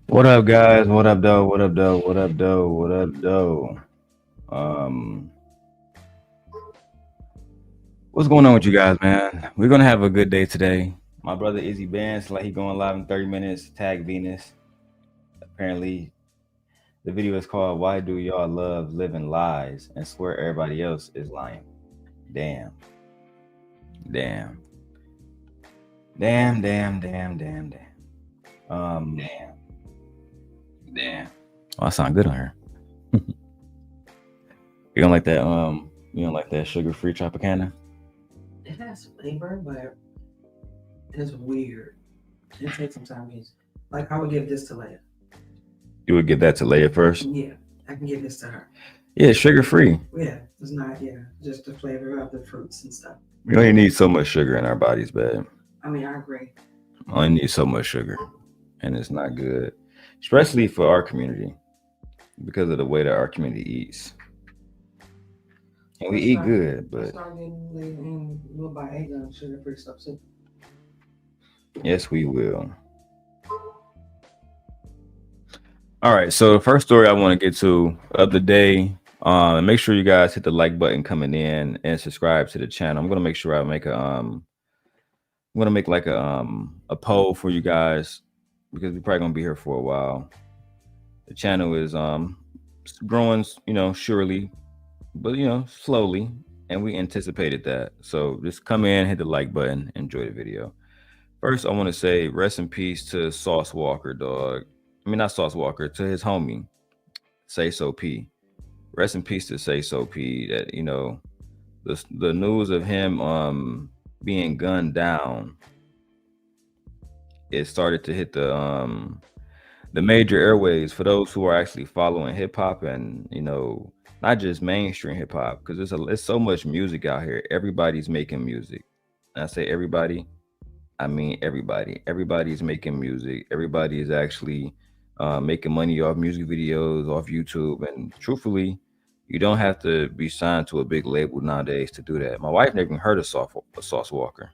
What up, guys? What up, though? What up, though? What up, though? What up, though? Um, what's going on with you guys, man? We're gonna have a good day today. My brother Izzy Bands, like he going live in 30 minutes. Tag Venus. Apparently, the video is called "Why Do Y'all Love Living Lies and Swear Everybody Else Is Lying?" Damn, damn, damn. Damn, damn. Oh, I sound good on her. You don't like that? You don't like that sugar-free Tropicana? It has flavor, but it's weird. It takes some time. Like I would give this to Leia. You would give that to Leia first? Yeah, I can give this to her. Yeah, sugar-free. Yeah, it's not. Yeah, just the flavor of the fruits and stuff. We only need so much sugar in our bodies, babe. I mean, I agree. Only need so much sugar, and it's not good, especially for our community, because of the way that our community eats. And we eat good, but start getting late and we'll buy egg and sugar-free stuff too. yes, we will. All right, so the first story I want to get to of the day. Make sure you guys hit the like button coming in and subscribe to the channel. I'm gonna make sure I make I'm gonna make like a poll for you guys because we're probably gonna be here for a while. The channel is growing, surely, but slowly, and we anticipated that. So just come in, hit the like button, enjoy the video. First, I want to say rest in peace to Sauce Walker, dog. I mean, not Sauce Walker, to his homie, Say So P. Rest in peace to Say So P. That the news of him being gunned down, it started to hit the major airways for those who are actually following hip hop and not just mainstream hip hop, because there's so much music out here. Everybody's making music. And I say everybody, I mean everybody. Everybody's making music. Everybody is actually making money off music videos, off YouTube. And truthfully, you don't have to be signed to a big label nowadays to do that. My wife never even heard of Sauce Walker,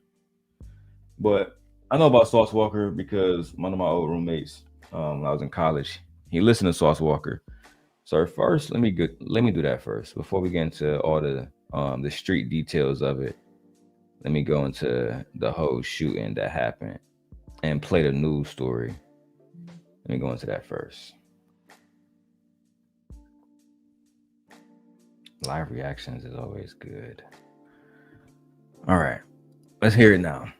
but I know about Sauce Walker because one of my old roommates, when I was in college, he listened to Sauce Walker. So first, let me do that first before we get into all the street details of it. Let me go into the whole shooting that happened and play the news story. Let me go into that first. Live reactions is always good. All right, let's hear it now.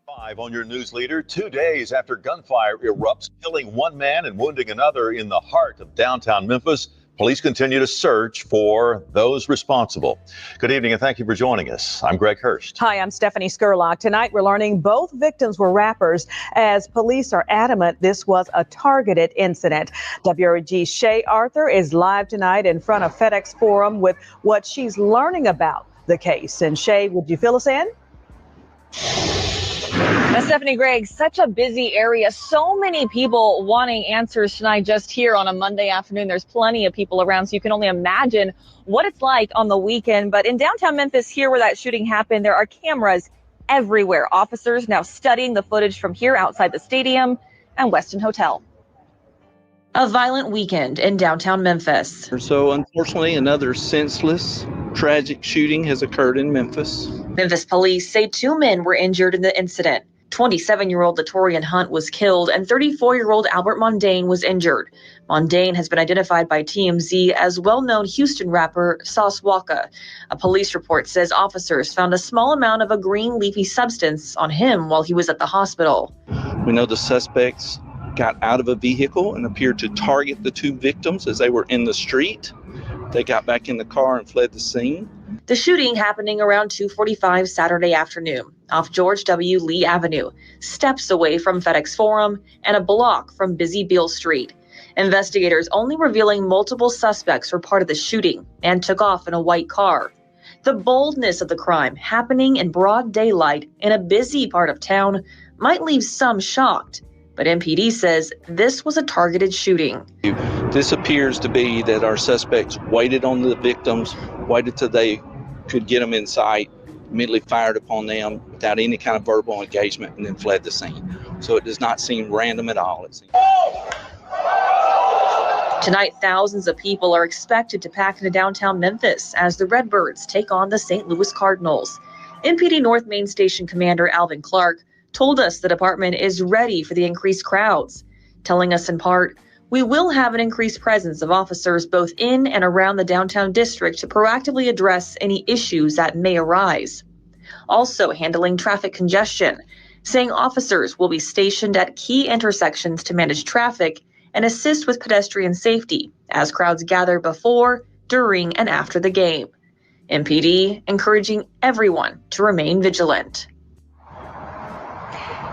Live on your news leader, 2 days after gunfire erupts, killing one man and wounding another in the heart of downtown Memphis, police continue to search for those responsible. Good evening and thank you for joining us. I'm Greg Hurst. Hi, I'm Stephanie Skurlock. Tonight we're learning both victims were rappers as police are adamant this was a targeted incident. WREG's Shay Arthur is live tonight in front of FedEx Forum with what she's learning about the case. And Shay, would you fill us in? Stephanie, Greg, such a busy area. So many people wanting answers tonight just here on a Monday afternoon. There's plenty of people around, so you can only imagine what it's like on the weekend. But in downtown Memphis, here where that shooting happened, there are cameras everywhere. Officers now studying the footage from here outside the stadium and Westin Hotel. A violent weekend in downtown Memphis. So unfortunately, another senseless, tragic shooting has occurred in Memphis. Memphis police say 2 men were injured in the incident. 27-year-old Latorian Hunt was killed and 34-year-old Albert Mondane was injured. Mondane has been identified by TMZ as well-known Houston rapper Sauce Walker. A police report says officers found a small amount of a green leafy substance on him while he was at the hospital. We know the suspects got out of a vehicle and appeared to target the 2 victims as they were in the street. They got back in the car and fled the scene. The shooting happening around 2:45 Saturday afternoon off George W. Lee Avenue, steps away from FedEx Forum and a block from Busy Beale Street. Investigators only revealing multiple suspects were part of the shooting and took off in a white car. The boldness of the crime happening in broad daylight in a busy part of town might leave some shocked. But MPD says this was a targeted shooting. This appears to be that our suspects waited on the victims, waited till they could get them in sight, immediately fired upon them without any kind of verbal engagement, and then fled the scene. So it does not seem random at all. It seems Tonight, thousands of people are expected to pack into downtown Memphis as the Redbirds take on the St. Louis Cardinals. MPD North Main Station Commander Alvin Clark told us the department is ready for the increased crowds, telling us in part, "We will have an increased presence of officers both in and around the downtown district to proactively address any issues that may arise." Also handling traffic congestion, saying officers will be stationed at key intersections to manage traffic and assist with pedestrian safety as crowds gather before, during, and after the game. MPD encouraging everyone to remain vigilant.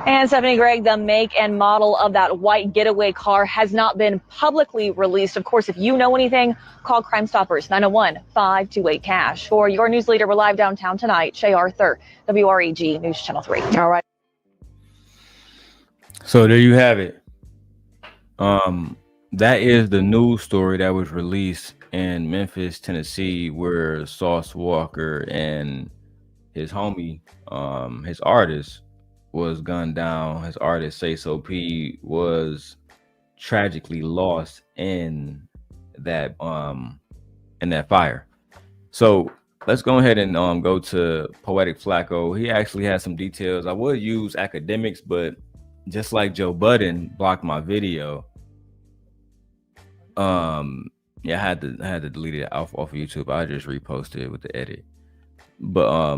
And Stephanie, Greg, the make and model of that white getaway car has not been publicly released. Of course, if you know anything, call Crime Stoppers 901-528-CASH. For your news leader, we're live downtown tonight. Shay Arthur, WREG News Channel 3. All right. So there you have it. That is the news story that was released in Memphis, Tennessee, where Sauce Walker and his homie, his artist, was gunned down. His artist, Say So P, was tragically lost in that fire. So let's go ahead and go to Poetic Flacco. He actually has some details. I would use academics, but just like Joe Budden blocked my video, yeah, I had to delete it off of YouTube. I just reposted it with the edit. But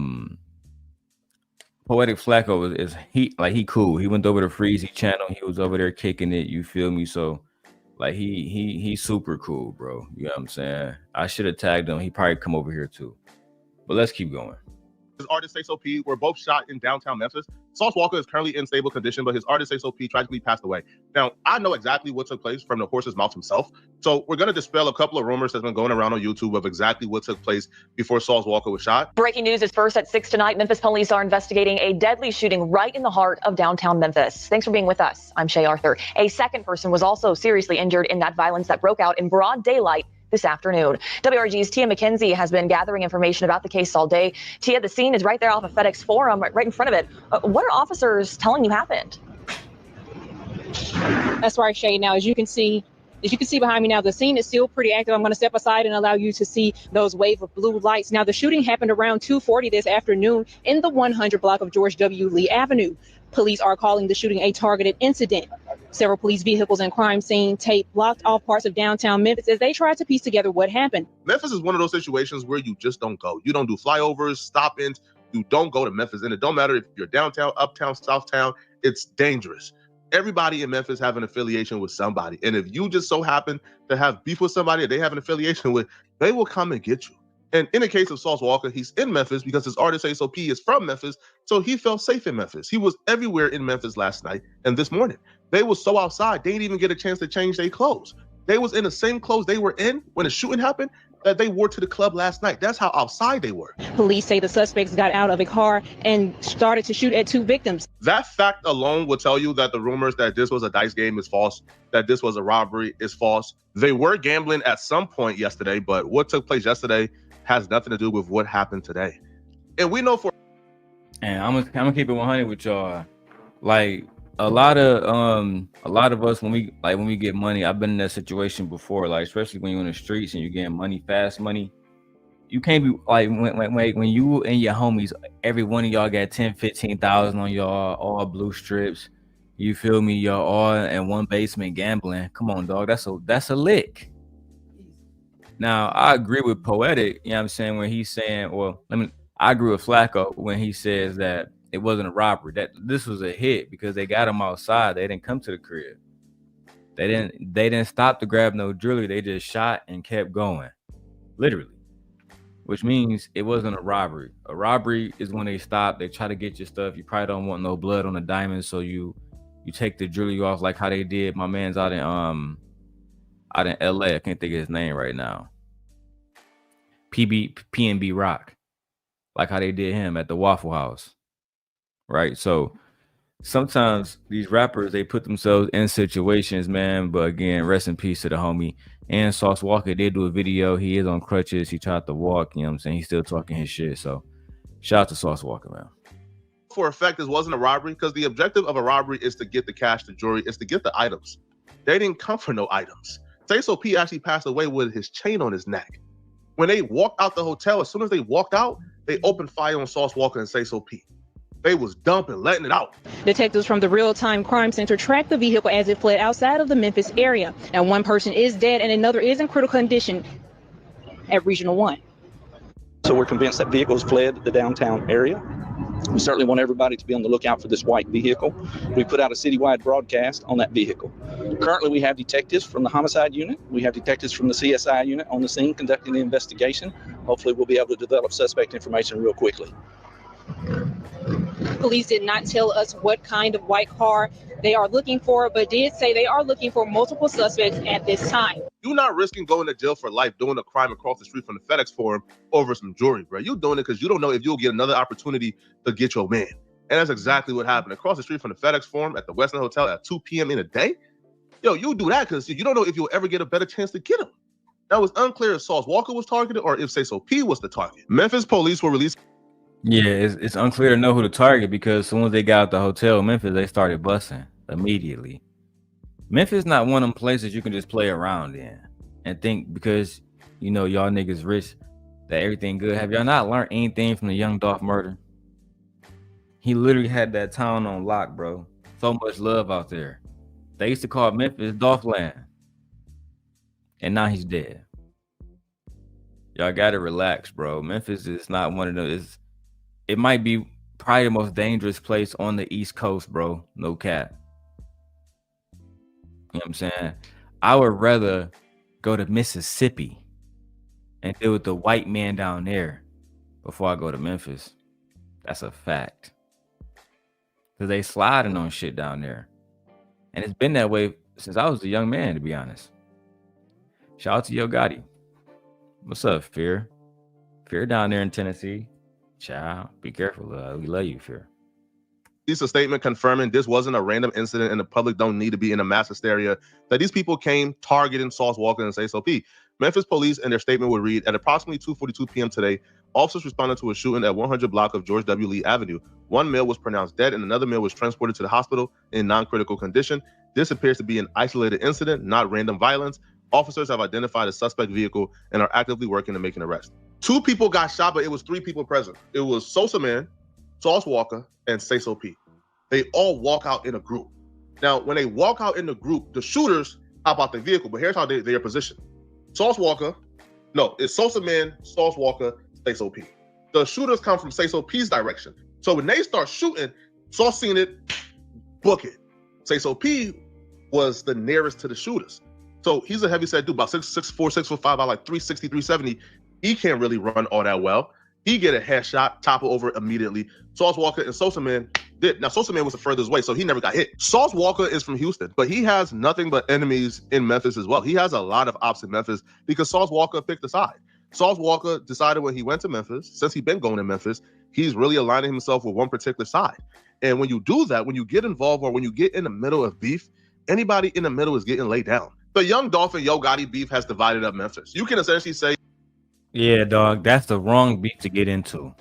Poetic Flacco is he cool. He went over to Freezy channel. He was over there kicking it. You feel me? So like he's super cool, bro. You know what I'm saying? I should have tagged him. He probably come over here too. But let's keep going. His artist Say So P were both shot in downtown Memphis. Sauce Walker is currently in stable condition, but his artist Say So P tragically passed away. Now, I know exactly what took place from the horse's mouth himself. So we're going to dispel a couple of rumors that's been going around on YouTube of exactly what took place before Sauce Walker was shot. Breaking news is first at 6 tonight. Memphis police are investigating a deadly shooting right in the heart of downtown Memphis. Thanks for being with us. I'm Shay Arthur. A second person was also seriously injured in that violence that broke out in broad daylight this afternoon. WRG's Tia McKenzie has been gathering information about the case all day. Tia, the scene is right there off of FedEx Forum, right in front of it. What are officers telling you happened? That's right, Shay. Now, as you can see behind me now, the scene is still pretty active. I'm going to step aside and allow you to see those wave of blue lights. Now, the shooting happened around 2:40 this afternoon in the 100 block of George W. Lee Avenue. Police are calling the shooting a targeted incident. Several police vehicles and crime scene tape blocked off parts of downtown Memphis as they tried to piece together what happened. Memphis is one of those situations where you just don't go. You don't do flyovers, stop-ins. You don't go to Memphis. And it don't matter if you're downtown, uptown, southtown. It's dangerous. Everybody in Memphis have an affiliation with somebody. And if you just so happen to have beef with somebody that they have an affiliation with, they will come and get you. And in the case of Sauce Walker, he's in Memphis because his artist Say So P is from Memphis, so he felt safe in Memphis. He was everywhere in Memphis last night and this morning. They were so outside, they didn't even get a chance to change their clothes. They was in the same clothes they were in when the shooting happened that they wore to the club last night. That's how outside they were. Police say the suspects got out of a car and started to shoot at two victims. That fact alone will tell you that the rumors that this was a dice game is false, that this was a robbery is false. They were gambling at some point yesterday, but what took place yesterday has nothing to do with what happened today. And we know for... And I'm gonna keep it 100 with y'all. Like a lot of us, when we get money, I've been in that situation before, like especially when you're in the streets and you're getting money, fast money. You can't be like when you and your homies, every one of y'all got 10, 15,000 on y'all, all blue strips. You feel me? Y'all all in one basement gambling. Come on, dog. That's a lick. Now, I agree with Poetic, you know what I'm saying, when he's saying, I agree with Flacco when he says that it wasn't a robbery, that this was a hit because they got him outside. They didn't come to the crib. They didn't stop to grab no jewelry. They just shot and kept going, literally, which means it wasn't a robbery. A robbery is when they stop, they try to get your stuff. You probably don't want no blood on the diamond, so you take the jewelry off like how they did. My man's out in LA. I can't think of his name right now. PNB Rock, like how they did him at the Waffle House, right? So sometimes these rappers, they put themselves in situations, man. But again, rest in peace to the homie. And Sauce Walker did do a video. He is on crutches. He tried to walk, you know what I'm saying? He's still talking his shit. So shout out to Sauce Walker, man. For a fact, this wasn't a robbery because the objective of a robbery is to get the cash, the jewelry, is to get the items. They didn't come for no items. Say So P actually passed away with his chain on his neck. When they walked out the hotel, as soon as they walked out, they opened fire on Sauce Walker and Say So P. They was dumping, letting it out. Detectives from the Real-Time Crime Center tracked the vehicle as it fled outside of the Memphis area. Now, one person is dead and another is in critical condition at Regional 1. So we're convinced that vehicle has fled the downtown area. We certainly want everybody to be on the lookout for this white vehicle. We put out a citywide broadcast on that vehicle. Currently, we have detectives from the homicide unit. We have detectives from the CSI unit on the scene conducting the investigation. Hopefully, we'll be able to develop suspect information real quickly. Police did not tell us what kind of white car they are looking for, but did say they are looking for multiple suspects at this time. You're not risking going to jail for life doing a crime across the street from the FedEx Forum over some jewelry, bro. You're doing it because you don't know if you'll get another opportunity to get your man. And that's exactly what happened. Across the street from the FedEx Forum at the Western Hotel at 2 p.m. in a day? Yo, you do that because you don't know if you'll ever get a better chance to get him. Now, it was unclear if Sauce Walker was targeted or if Say So P was the target. Memphis police will release. Yeah, it's unclear to know who to target because as soon as they got out the hotel in Memphis, they started busting immediately. Memphis not one of them places you can just play around in and think because, you know, y'all niggas rich that everything good. Have y'all not learned anything from the Young Dolph murder? He literally had that town on lock, bro. So much love out there. They used to call Memphis Dolph Land. And now he's dead. Y'all gotta relax, bro. Memphis is not one of those. It might be probably the most dangerous place on the East Coast, bro. No cap. You know what I'm saying? I would rather go to Mississippi and deal with the white man down there before I go to Memphis. That's a fact. Because they sliding on shit down there. And it's been that way since I was a young man, to be honest. Shout out to Yo Gotti. What's up, Fear? Fear down there in Tennessee. Child, be careful. We love you, Fear. Released a statement confirming this wasn't a random incident and the public don't need to be in a mass hysteria, that these people came targeting Sauce Walker and Say So P. Memphis police in their statement would read, at approximately 2:42 p.m. today, officers responded to a shooting at 100 block of George W. Lee Avenue. One male was pronounced dead and another male was transported to the hospital in non-critical condition. This appears to be an isolated incident, not random violence. Officers have identified a suspect vehicle and are actively working to make an arrest. 2 people got shot, but it was 3 people present. It was Sosa Man, Sauce Walker, and Say So P. They all walk out in a group. Now, when they walk out in the group, the shooters hop out the vehicle, but here's how they are positioned. Sauce Walker, no, it's Sosa Man, Sauce Walker, Say So P. The shooters come from Say So P's direction. So when they start shooting, Sauce seen it, book it. Say So P was the nearest to the shooters. So he's a heavy-set dude, about 6'4", 6'5", about like 360, 370. He can't really run all that well. He get a headshot, topple over immediately. Sauce Walker and Sosa Man did. Now, Sosa Man was the furthest away, so he never got hit. Sauce Walker is from Houston, but he has nothing but enemies in Memphis as well. He has a lot of ops in Memphis because Sauce Walker picked a side. Sauce Walker decided when he went to Memphis, since he's been going to Memphis, he's really aligning himself with one particular side. And when you do that, when you get involved or when you get in the middle of beef, anybody in the middle is getting laid down. The Young Dolph and Yo Gotti beef has divided up Memphis. You can essentially say, yeah, dog, that's the wrong beef to get into.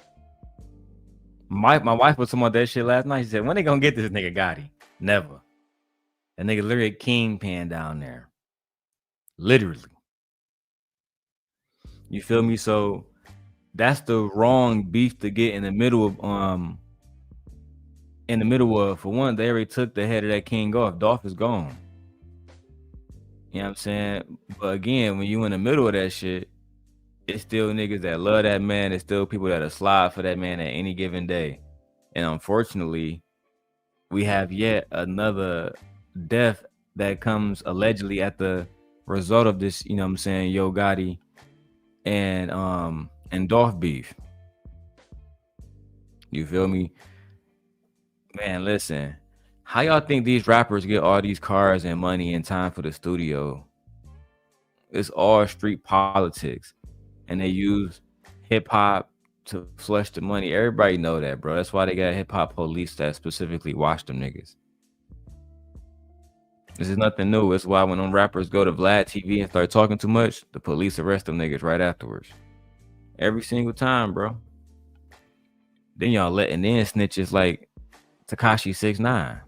My wife was talking about that shit last night. She said, when they gonna get this nigga Gotti? Never. That nigga literally a kingpin down there. Literally. You feel me? So that's the wrong beef to get in the middle of for one, they already took the head of that king off. Dolph is gone. You know what I'm saying? But again, when you in the middle of that shit, it's still niggas that love that man. It's still people that are slide for that man at any given day. And unfortunately, we have yet another death that comes allegedly at the result of this, you know what I'm saying, Yo Gotti and Dolph beef. You feel me? Man, listen. How y'all think these rappers get all these cars and money and time for the studio? It's all street politics. And they use hip-hop to flush the money. Everybody know that, bro. That's why they got hip-hop police that specifically watch them niggas. This is nothing new. It's why when them rappers go to Vlad TV and start talking too much, the police arrest them niggas right afterwards. Every single time, bro. Then y'all letting in snitches like Tekashi 6ix9ine.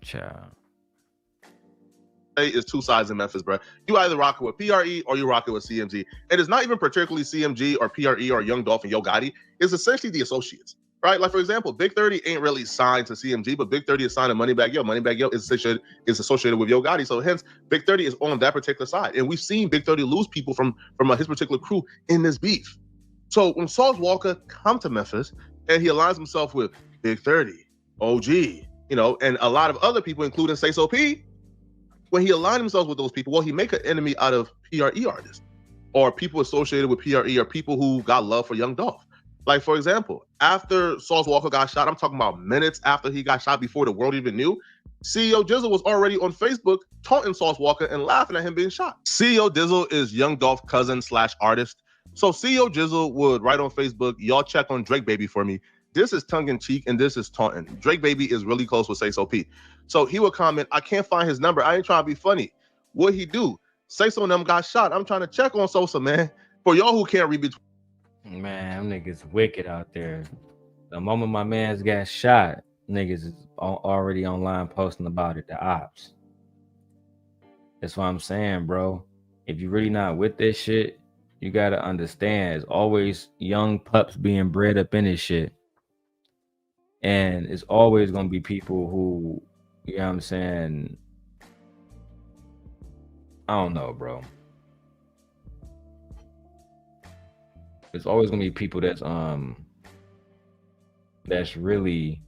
Child. is two sides in Memphis, bro. You either rock it with PRE or you rock it with CMG. And it's not even particularly CMG or PRE or Young Dolph and Yo Gotti. It's essentially the associates, right? Like, for example, Big 30 ain't really signed to CMG, but Big 30 is signed to Moneybagg Yo. Moneybagg Yo is associated with Yo Gotti. So hence, Big 30 is on that particular side. And we've seen Big 30 lose people from his particular crew in this beef. So when Sauce Walka come to Memphis and he aligns himself with Big 30, OG, you know, and a lot of other people, including Say So P, when he aligned himself with those people, well, he make an enemy out of PRE artists or people associated with PRE or people who got love for Young Dolph. Like, for example, after Sauce Walka got shot, I'm talking about minutes after he got shot before the world even knew, CEO Dizzle was already on Facebook taunting Sauce Walka and laughing at him being shot. CEO Dizzle is Young Dolph's cousin / artist. So CEO Dizzle would write on Facebook, y'all check on Drake Baby for me. This is tongue-in-cheek and this is taunting. Drake Baby is really close with Say So P. So he would comment, I can't find his number. I ain't trying to be funny. What'd he do? Say So and them got shot. I'm trying to check on Sosa, man. For y'all who can't read between. Man, them niggas wicked out there. The moment my man's got shot, niggas is already online posting about it, the ops. That's what I'm saying, bro. If you really not with this shit, you gotta understand, it's always young pups being bred up in this shit. And it's always gonna be people who, you know what I'm saying? I don't know, bro. It's always gonna be people that's really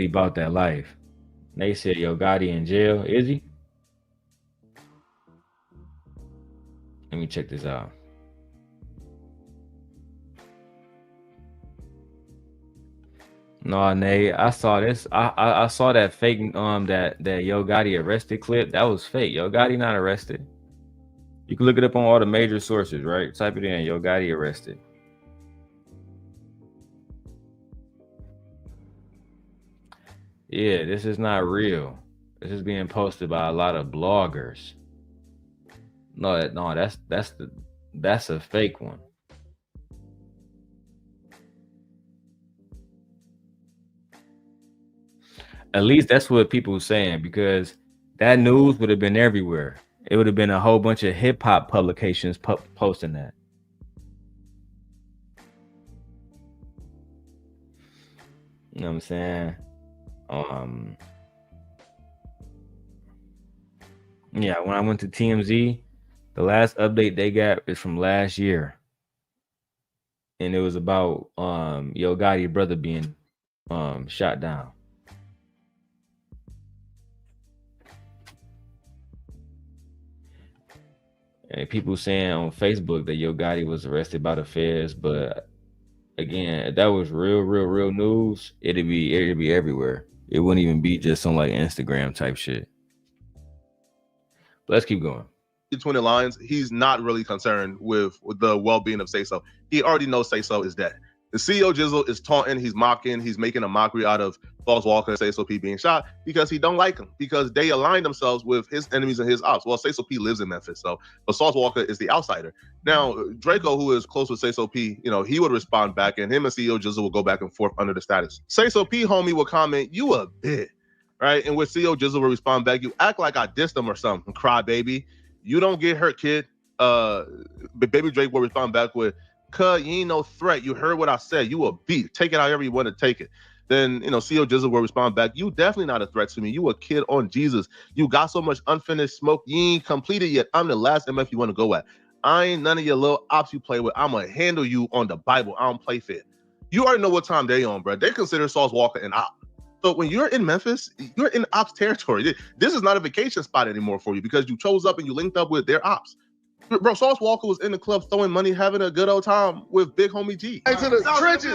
about that life. They said Yo Gotti in jail. Is he? Let me check this out. No, Nay, I saw this. I saw that fake that Yo Gotti arrested clip. That was fake. Yo Gotti not arrested. You can look it up on all the major sources, right? Type it in, Yo Gotti arrested. Yeah, this is not real. This is being posted by a lot of bloggers. No, that's a fake one. At least that's what people are saying, because that news would have been everywhere. It would have been a whole bunch of hip hop publications posting that. You know what I'm saying? Yeah, when I went to TMZ, the last update they got is from last year. And it was about Yo Gotti's brother being shot down. And people saying on Facebook that Yo Gotti was arrested by the feds, but again, if that was real news, it'd be everywhere. It wouldn't even be just on like Instagram type shit. But let's keep going. Between the lines, he's not really concerned with the well-being of Say So. He already knows Say So is dead. The CEO Jizzle is taunting, he's mocking, he's making a mockery out of Sauce Walka and Say So P being shot because he don't like him, because they align themselves with his enemies and his ops. Well, Say So P lives in Memphis, but Sauce Walka is the outsider. Now, Draco, who is close with Say So P, you know, he would respond back, and him and CEO Jizzle will go back and forth under the status. Say So P, homie, will comment, you a bit, right? And with CEO Jizzle will respond back, you act like I dissed him or something, cry baby. You don't get hurt, kid. But Baby Drake will respond back with, "Cuz you ain't no threat. You heard what I said. You a beat. Take it however you want to take it." Then, you know, CEO Jizzle will respond back, "You definitely not a threat to me. You a kid on Jesus. You got so much unfinished smoke. You ain't completed yet. I'm the last MF you want to go at. I ain't none of your little ops you play with. I'm going to handle you on the Bible. I don't play fair." You already know what time they on, bro. They consider Sauce Walka an op. So when you're in Memphis, you're in ops territory. This is not a vacation spot anymore for you because you chose up and you linked up with their ops. Bro, Sauce Walka was in the club throwing money, having a good old time with Big Homie G. Hey, to the trenches.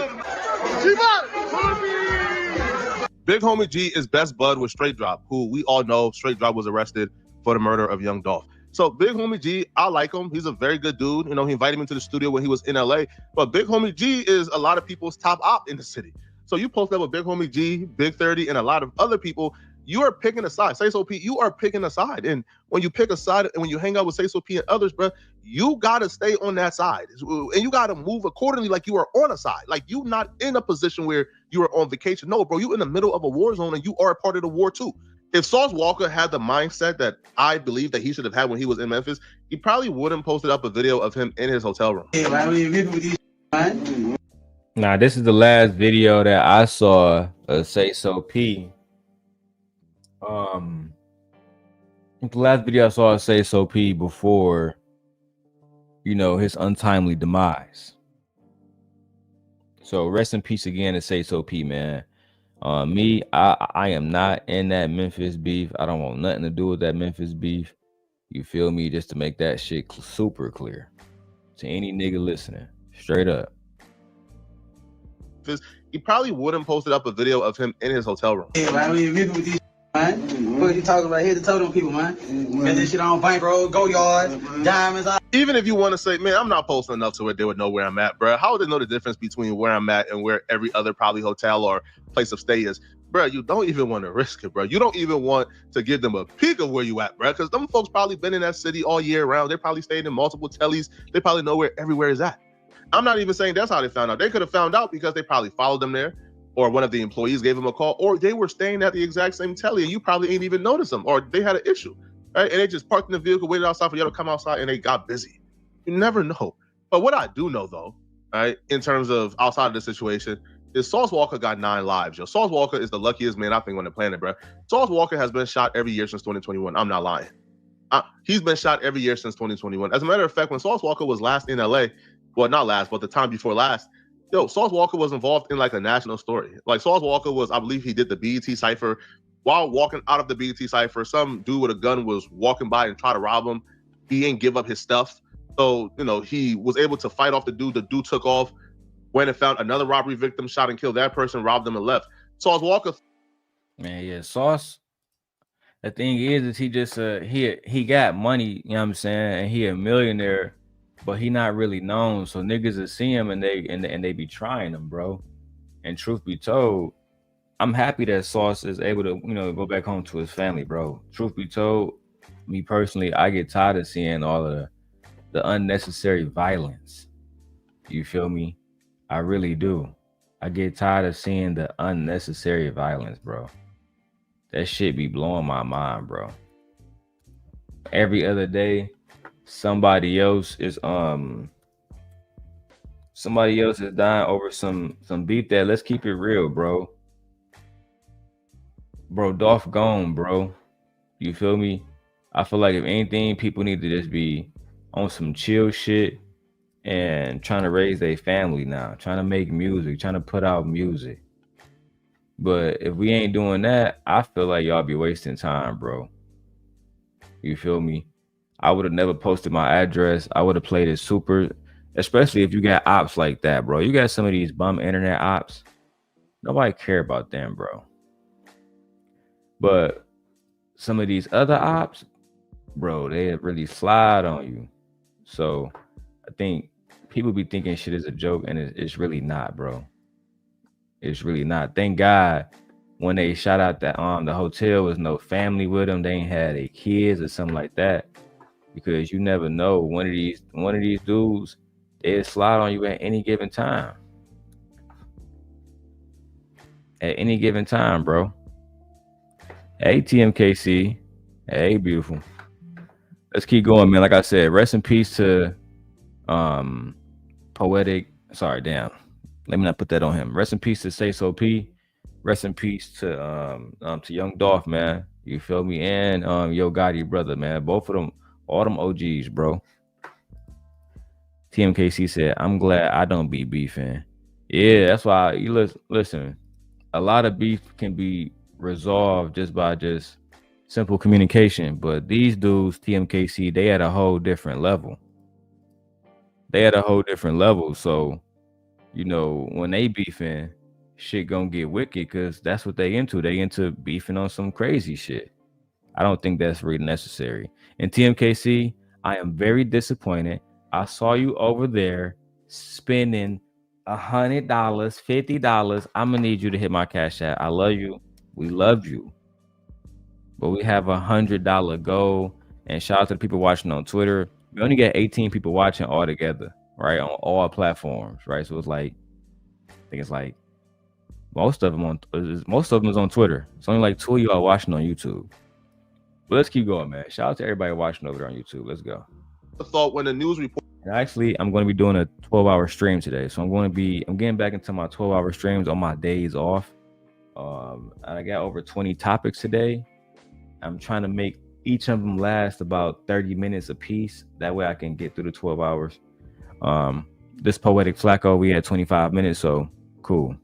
Big Homie G is best bud with Straight Drop, who we all know Straight Drop was arrested for the murder of Young Dolph. So Big Homie G, I like him. He's a very good dude. You know, he invited me to the studio when he was in LA. But Big Homie G is a lot of people's top op in the city. So you post up with Big Homie G, Big 30, and a lot of other people. You are picking a side. Say So P, you are picking a side. And when you pick a side and when you hang out with Say So P and others, bro, you got to stay on that side. And you got to move accordingly like you are on a side. Like you not in a position where you are on vacation. No, bro, you in the middle of a war zone and you are a part of the war too. If Sauce Walker had the mindset that I believe that he should have had when he was in Memphis, he probably wouldn't posted up a video of him in his hotel room. Nah, this is the last video that I saw of Say So P. The last video I saw of Say So P before, you know, his untimely demise. So rest in peace again to Say So P, man. I am not in that Memphis beef. I don't want nothing to do with that Memphis beef. You feel me? Just to make that shit super clear to any nigga listening, straight up. He probably wouldn't posted up a video of him in his hotel room. What you talking about? Here to tell them people, man. Get this shit on bankroll, go yard, diamonds. Even if you want to say, man, I'm not posting enough to where they would know where I'm at, bro. How would they know the difference between where I'm at and where every other probably hotel or place of stay is? Bro, you don't even want to risk it, bro. You don't even want to give them a peek of where you at, bro, because them folks probably been in that city all year round. They probably stayed in multiple tellies. They probably know where everywhere is at. I'm not even saying that's how they found out. They could have found out because they probably followed them there, or one of the employees gave them a call, or they were staying at the exact same telly and you probably ain't even noticed them, or they had an issue, right? And they just parked in the vehicle, waited outside for y'all to come outside, and they got busy. You never know. But what I do know, though, right, in terms of outside of the situation, is Sauce Walker got 9 lives, yo. Sauce Walker is the luckiest man I think on the planet, bro. Sauce Walker has been shot every year since 2021. I'm not lying. He's been shot every year since 2021. As a matter of fact, when Sauce Walker was last in LA, well, not last, but the time before last, yo, Sauce Walker was involved in like a national story. Like Sauce Walker was, I believe he did the BET Cypher. While walking out of the BET Cypher, some dude with a gun was walking by and try to rob him. He didn't give up his stuff. So, you know, he was able to fight off the dude. The dude took off, went and found another robbery victim, shot and killed that person, robbed them and left. Sauce Walker. Man, yeah, Sauce. The thing is he just he got money, you know what I'm saying, and he a millionaire, but he not really known. So niggas will see him and they be trying him, bro. And truth be told, I'm happy that Sauce is able to, you know, go back home to his family, bro. Truth be told, me personally, I get tired of seeing all of the unnecessary violence. You feel me? I really do. I get tired of seeing the unnecessary violence, bro. That shit be blowing my mind, bro. Every other day, somebody else is dying over some beef that, let's keep it real, bro. Bro, Dolph gone, bro. You feel me? I feel like if anything, people need to just be on some chill shit and trying to raise their family now, trying to make music, trying to put out music. But if we ain't doing that, I feel like y'all be wasting time, bro. You feel me? I would have never posted my address. I would have played it super, especially if you got ops like that, bro. You got some of these bum internet ops. Nobody care about them, bro. But some of these other ops, bro, they really slide on you. So I think people be thinking shit is a joke, and it's really not, bro. It's really not. Thank God when they shot out that the hotel was no family with them. They ain't had their kids or something like that, because you never know. One of these dudes, they'll slide on you at any given time. At any given time, bro. Hey, TMKC. Hey, beautiful. Let's keep going, man. Like I said, rest in peace to Poetic. Sorry, damn. Let me not put that on him. Rest in peace to Say So P. Rest in peace to Young Dolph, man. You feel me? And Yo Gotti brother, man. Both of them, all them OGs, bro. TMKC said, I'm glad I don't be beefing. Yeah, that's why you listen. A lot of beef can be resolved just by simple communication, but these dudes, TMKC, they at a whole different level. So, you know, when they beefing, shit gonna get wicked, because that's what they into. They into beefing on some crazy shit. I don't think that's really necessary. And TMKC, I am very disappointed. I saw you over there spending $100, $50. I'm gonna need you to hit my Cash App. I love you. We love you. But we have $100 goal. And shout out to the people watching on Twitter. We only got 18 people watching all together, right? On all platforms, right? So it's like, I think it's like Most of them is on Twitter. It's only like 2 of y'all watching on YouTube. But let's keep going, man. Shout out to everybody watching over there on YouTube. Let's go. I thought when the news report. And actually, I'm going to be doing a 12-hour stream today. So I'm getting back into my 12-hour streams on my days off. And I got over 20 topics today. I'm trying to make each of them last about 30 minutes a piece. That way I can get through the 12 hours. This Poetic Flacco, we had 25 minutes, so cool.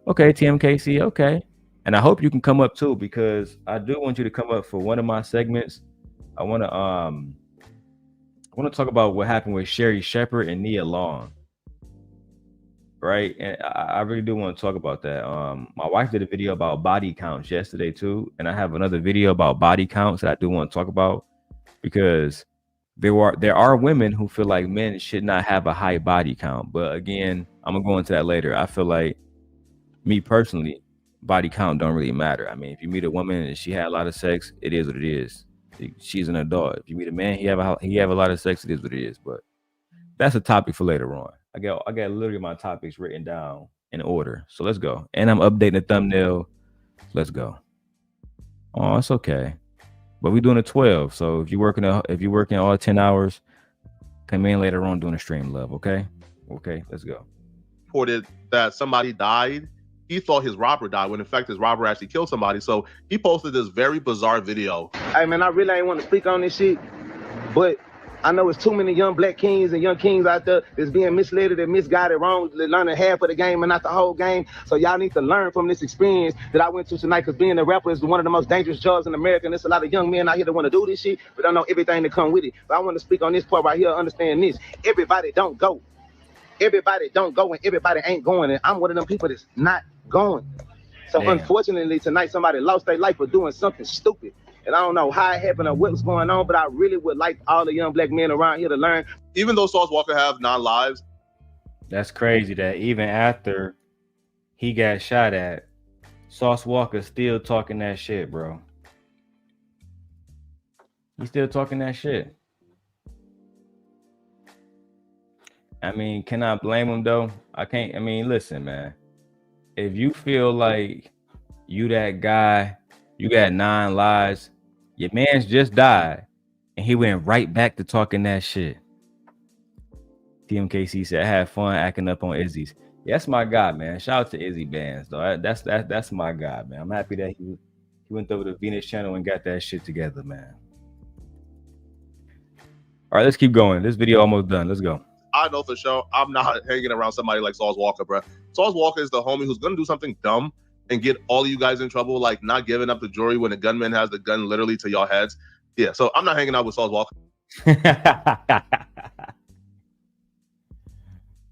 Okay, TMKC, okay. And I hope you can come up too, because I do want you to come up for one of my segments. I want to talk about what happened with Sherry Shepherd and Nia Long. Right? And I really do want to talk about that. My wife did a video about body counts yesterday too, and I have another video about body counts that I do want to talk about, because there are women who feel like men should not have a high body count. But again, I'm gonna go into that later. I feel like, me personally, body count don't really matter. I mean, if you meet a woman and she had a lot of sex, it is what it is. She's an adult. If you meet a man, he have a lot of sex, it is what it is. But that's a topic for later on. I got literally my topics written down in order. So let's go. And I'm updating the thumbnail. Let's go. Oh, it's okay. But we're doing a 12. So if you're working all 10 hours, come in later on doing a stream, love. Okay. Okay. Let's go. Reported that somebody died. He thought his robber died when in fact his robber actually killed somebody. So he posted this very bizarre video. Hey man, I really ain't want to speak on this shit, but I know it's too many young black kings and young kings out there that's being misled and misguided wrong, learning half of the game and not the whole game. So y'all need to learn from this experience that I went to tonight, because being a rapper is one of the most dangerous jobs in America. And there's a lot of young men out here that want to do this shit, but don't know everything that come with it. But I want to speak on this part right here, understand this. Everybody don't go. Everybody don't go and everybody ain't going. And I'm one of them people that's not going. So Damn. Unfortunately, tonight somebody lost their life for doing something stupid. And I don't know how it happened or what was going on, but I really would like all the young black men around here to learn. Even though Sauce Walka have 9 lives. That's crazy that even after he got shot at, Sauce Walka still talking that shit, bro. He's still talking that shit. I mean, can I blame him though? I can't. I mean, listen, man. If you feel like you that guy, you got 9 lives, your man's just died, and he went right back to talking that shit. TMKC said, I had fun acting up on Izzy's. Yeah, that's my guy, man. Shout out to Izzy Bands, though. That's my guy, man. I'm happy that he went over to Venus Channel and got that shit together, man. All right, let's keep going. This video almost done. Let's go. I know for sure I'm not hanging around somebody like Sauce Walka, bro. Sauce Walka is the homie who's gonna do something dumb and get all of you guys in trouble, like not giving up the jewelry when the gunman has the gun literally to your heads. Yeah, so I'm not hanging out with Sauce Walka.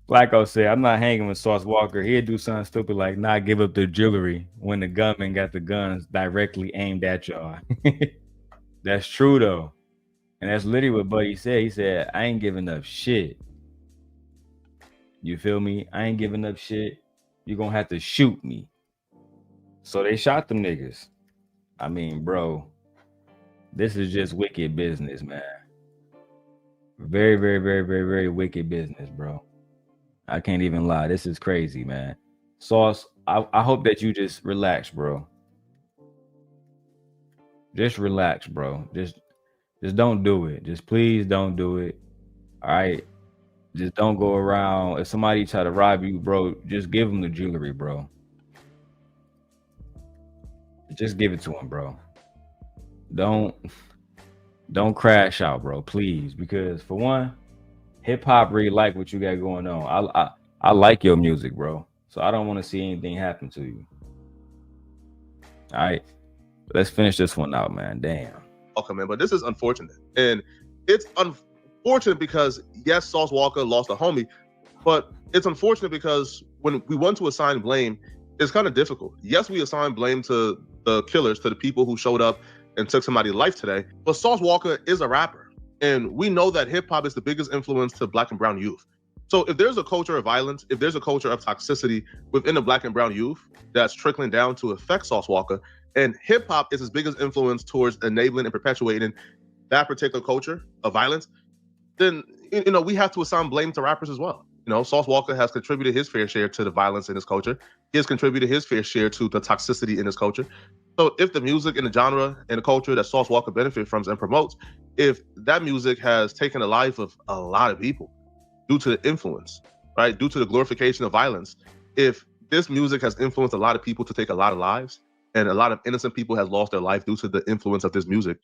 Flacco said, I'm not hanging with Sauce Walker. He'd do something stupid like not give up the jewelry when the gunman got the guns directly aimed at y'all. That's true, though. And that's literally what Buddy said. He said, I ain't giving up shit. You feel me? I ain't giving up shit. You're going to have to shoot me. So they shot them niggas. I mean, bro, this is just wicked business, man. Very, very, very, very, very wicked business, bro. I can't even lie. This is crazy, man. Sauce, I hope that you just relax, bro. Just relax, bro. Just don't do it. Just please don't do it. All right? Just don't go around. If somebody try to rob you, bro, just give them the jewelry, bro. Just give it to him, bro. Don't crash out, bro, please. Because for one, hip hop really like what you got going on. I like your music, bro. So I don't want to see anything happen to you. All right, let's finish this one out, man. Damn. Okay, man, but this is unfortunate, and it's unfortunate because yes, Sauce Walka lost a homie, but it's unfortunate because when we want to assign blame, it's kind of difficult. Yes, we assign blame to the killers, to the people who showed up and took somebody's life today, but Sauce Walka is a rapper, and we know that hip hop is the biggest influence to Black and brown youth. So if there's a culture of violence, if there's a culture of toxicity within the Black and brown youth that's trickling down to affect Sauce Walka, and hip hop is his biggest influence towards enabling and perpetuating that particular culture of violence, then we have to assign blame to rappers as well. You know, Sauce Walka has contributed his fair share to the violence in his culture. He has contributed his fair share to the toxicity in his culture. So if the music and the genre and the culture that Sauce Walka benefits from and promotes, if that music has taken the life of a lot of people due to the influence, right, due to the glorification of violence, if this music has influenced a lot of people to take a lot of lives, and a lot of innocent people has lost their life due to the influence of this music,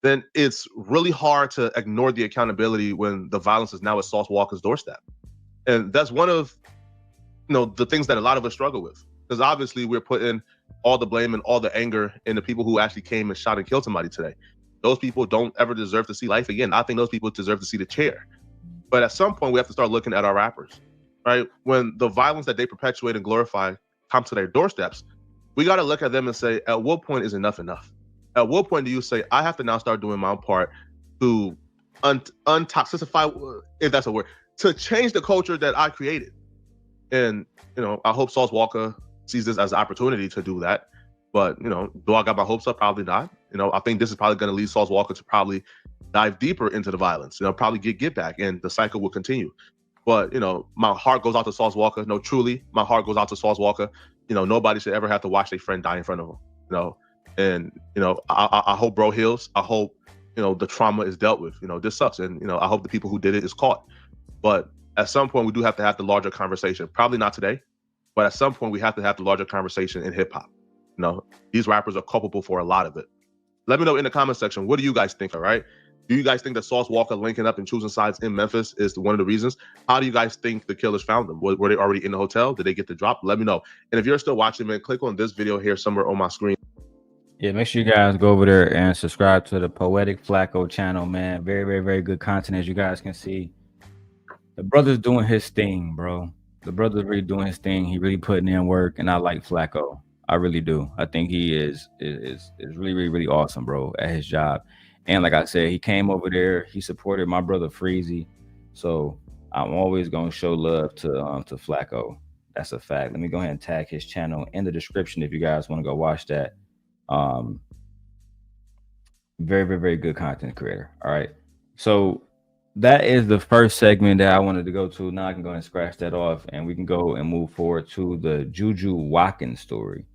then it's really hard to ignore the accountability when the violence is now at Sauce Walka's doorstep. And that's one of, you know, the things that a lot of us struggle with, because obviously we're putting all the blame and all the anger in the people who actually came and shot and killed somebody today. Those people don't ever deserve to see life again. I think those people deserve to see the chair. But at some point, we have to start looking at our rappers, right? When the violence that they perpetuate and glorify comes to their doorsteps, we got to look at them and say, at what point is enough enough? At what point do you say, I have to now start doing my part to untoxicify, if that's a word, to change the culture that I created? And, you know, I hope Sauce Walka sees this as an opportunity to do that. But, you know, do I got my hopes up? Probably not. You know, I think this is probably going to lead Sauce Walka to probably dive deeper into the violence, you know, probably get back, and the cycle will continue. But, you know, my heart goes out to Sauce Walka. No, truly, my heart goes out to Sauce Walka. You know, nobody should ever have to watch their friend die in front of them, you know. And, you know, I hope bro heals. I hope, you know, the trauma is dealt with. You know, this sucks. And, you know, I hope the people who did it is caught. But at some point, we do have to have the larger conversation. Probably not today, but at some point, we have to have the larger conversation in hip hop. You know, these rappers are culpable for a lot of it. Let me know in the comment section, what do you guys think, all right? Do you guys think that Sauce Walka linking up and choosing sides in Memphis is one of the reasons? How do you guys think the killers found them? Were they already in the hotel? Did they get the drop? Let me know. And if you're still watching, man, click on this video here somewhere on my screen. Yeah, make sure you guys go over there and subscribe to the Poetic Flacco channel, man. Very, very, very good content, as you guys can see. The brother's doing his thing, bro. The brother's really doing his thing. He really putting in work, and I like Flacco. I really do. I think he is really, really, really awesome, bro, at his job. And like I said, he came over there. He supported my brother Freezy. So I'm always gonna show love to Flacco. That's a fact. Let me go ahead and tag his channel in the description if you guys want to go watch that. Very, very, very good content creator. All right. So that is the first segment that I wanted to go to. Now I can go and scratch that off, and we can go and move forward to the Juju Watkins story.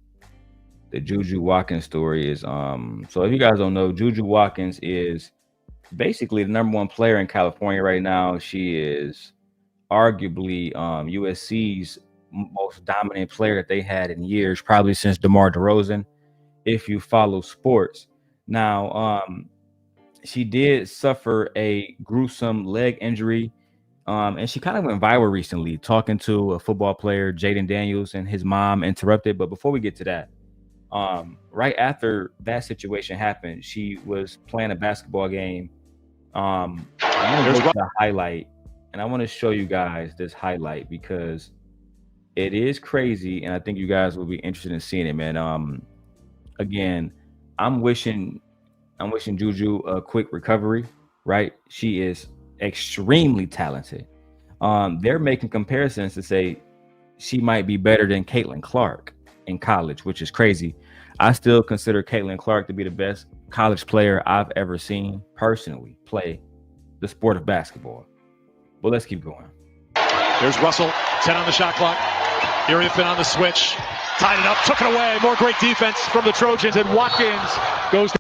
The Juju Watkins story is so if you guys don't know, Juju Watkins is basically the #1 player in California right now. She is arguably USC's most dominant player that they had in years, probably since DeMar DeRozan, if you follow sports. Now, she did suffer a gruesome leg injury, and she kind of went viral recently, talking to a football player, Jaden Daniels, and his mom interrupted. But before we get to that, right after that situation happened, she was playing a basketball game. I want to go to the highlight, and I want to show you guys this highlight because it is crazy, and I think you guys will be interested in seeing it, man. Again, I'm wishing Juju a quick recovery, right? She is extremely talented. They're making comparisons to say she might be better than Caitlin Clark in college, which is crazy. I still consider Caitlin Clark to be the best college player I've ever seen personally play the sport of basketball. But let's keep going. There's Russell, 10 on the shot clock. Iriafen on the switch, tied it up, took it away. More great defense from the Trojans, and Watkins goes.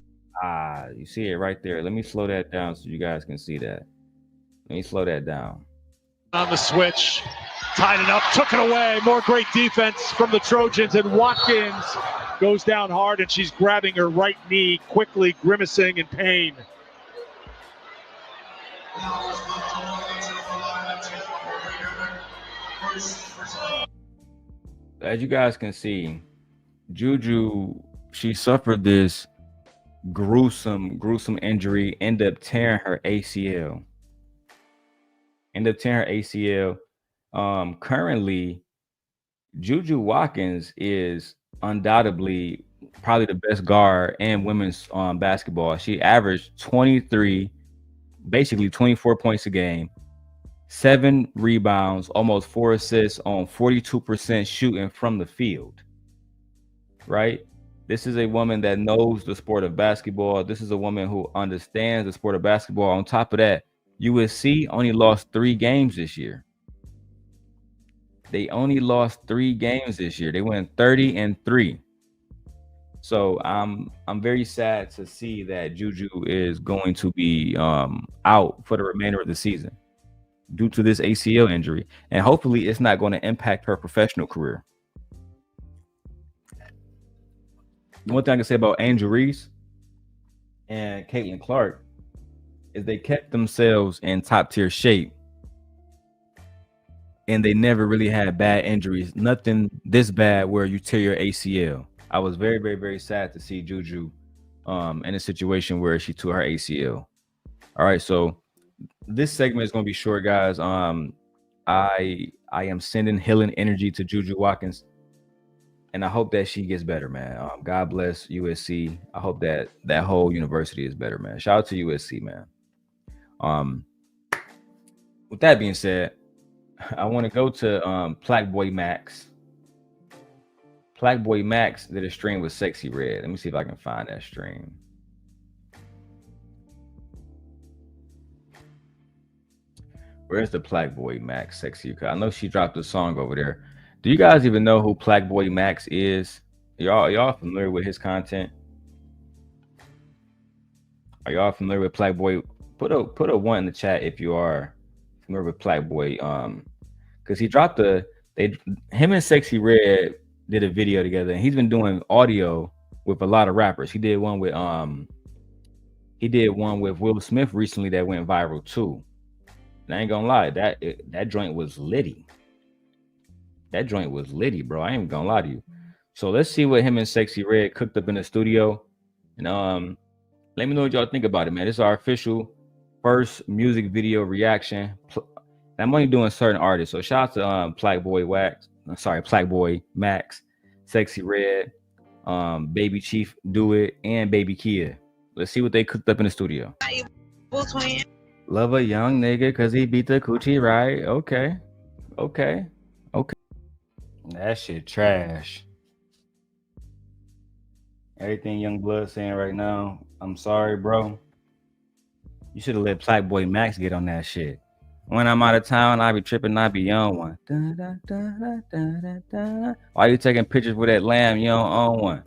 You see it right there. Let me slow that down so you guys can see that. Let me slow that down. On the switch, tied it up, took it away. More great defense from the Trojans, and Watkins goes down hard, and she's grabbing her right knee, quickly grimacing in pain. As you guys can see, Juju, she suffered this gruesome injury, ended up tearing her ACL. Currently, Juju Watkins is undoubtedly probably the best guard in women's basketball. She averaged 24 points a game, 7 rebounds, almost 4 assists on 42% shooting from the field, right? This is a woman that knows the sport of basketball. This is a woman who understands the sport of basketball. On top of that, USC only lost 3 games this year. They only lost 3 games this year. They went 30-3. So I'm very sad to see that Juju is going to be out for the remainder of the season due to this ACL injury, and hopefully it's not going to impact her professional career. The one thing I can say about Angel Reese and Caitlin Clark is they kept themselves in top tier shape, and they never really had bad injuries. Nothing this bad where you tear your ACL. I was very, very, very sad to see Juju in a situation where she tore her ACL. All right, so this segment is going to be short, guys. I am sending healing energy to Juju Watkins, and I hope that she gets better, man. God bless USC. I hope that that whole university is better, man. Shout out to USC, man. With that being said, I want to go to PlaqueBoyMax. PlaqueBoyMax did a stream with Sexy Red. Let me see if I can find that stream. Where's the PlaqueBoyMax Sexy? I know she dropped a song over there. Do you guys even know who PlaqueBoyMax is? Y'all familiar with his content? Are y'all familiar with PlaqueBoy? Put a 1 in the chat if you are familiar with PlaqueBoy. Because he dropped him and Sexy Red did a video together, and he's been doing audio with a lot of rappers. He did one with Will Smith recently that went viral too. And I ain't gonna lie, that joint was litty. That joint was litty, bro. I ain't gonna lie to you. So let's see what him and Sexy Red cooked up in the studio. And let me know what y'all think about it, man. This is our official first music video reaction. I'm only doing certain artists. So shout out to PlaqueBoyMax, Sexy Red, Baby Chief Do It, and Baby Kia. Let's see what they cooked up in the studio. Love a young nigga because he beat the coochie, right? Okay. That shit trash. Everything Young Blood saying right now, I'm sorry, bro. You should have let PlaqueBoyMax get on that shit. When I'm out of town, I be tripping, I be on one. Why you taking pictures with that lamb? You don't own one.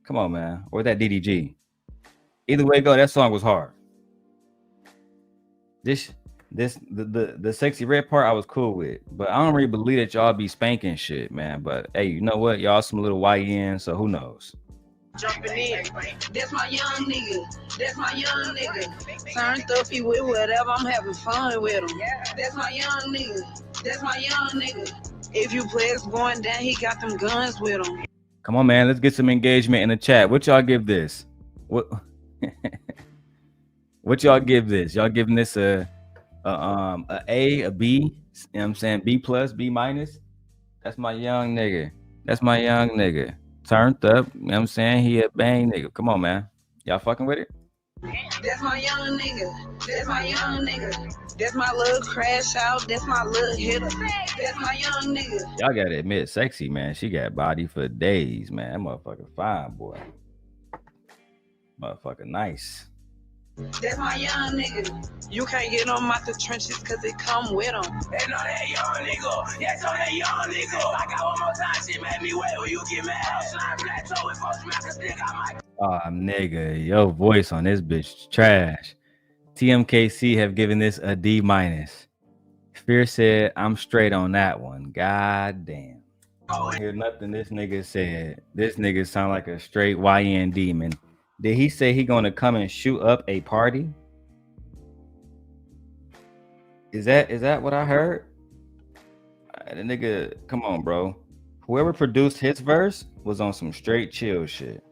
Come on, man. Or that DDG. Either way go, that song was hard. The Sexy Red part I was cool with, but I don't really believe that y'all be spanking shit, man. But hey, you know what? Y'all some little YN, so who knows? Jumping in, that's my young nigga. That's my young nigga. Turned up, he with whatever. I'm having fun with him. That's my young nigga. That's my young nigga. If you players going down, he got them guns with him. Come on, man. Let's get some engagement in the chat. What y'all give this? What y'all give this? Y'all giving this a A, a B? You know what I'm saying? B plus, B minus? That's my young nigga. That's my young nigga. Turned up, you know what I'm saying? He a bang nigga. Come on, man. Y'all fucking with it? That's my young nigga. That's my young nigga. That's my little crash out. That's my little hitter. That's my young nigga. Y'all gotta admit, Sexy, man. She got body for days, man. That motherfucker fine, boy. Motherfucker nice. That's my young nigga. You can't get them out the trenches because it come with them. They know that young nigga. That's on that young nigga. I got one more time, shit made me wet when you get mad. Slime plateau with folks smack a stick. I might. Oh, nigga, your voice on this bitch trash. TMKC have given this a D minus. Fear said, I'm straight on that one. God damn. I don't hear nothing this nigga said. This nigga sound like a straight YN demon. Did he say he gonna come and shoot up a party? Is that what I heard? The nigga, come on, bro. Whoever produced his verse was on some straight chill shit.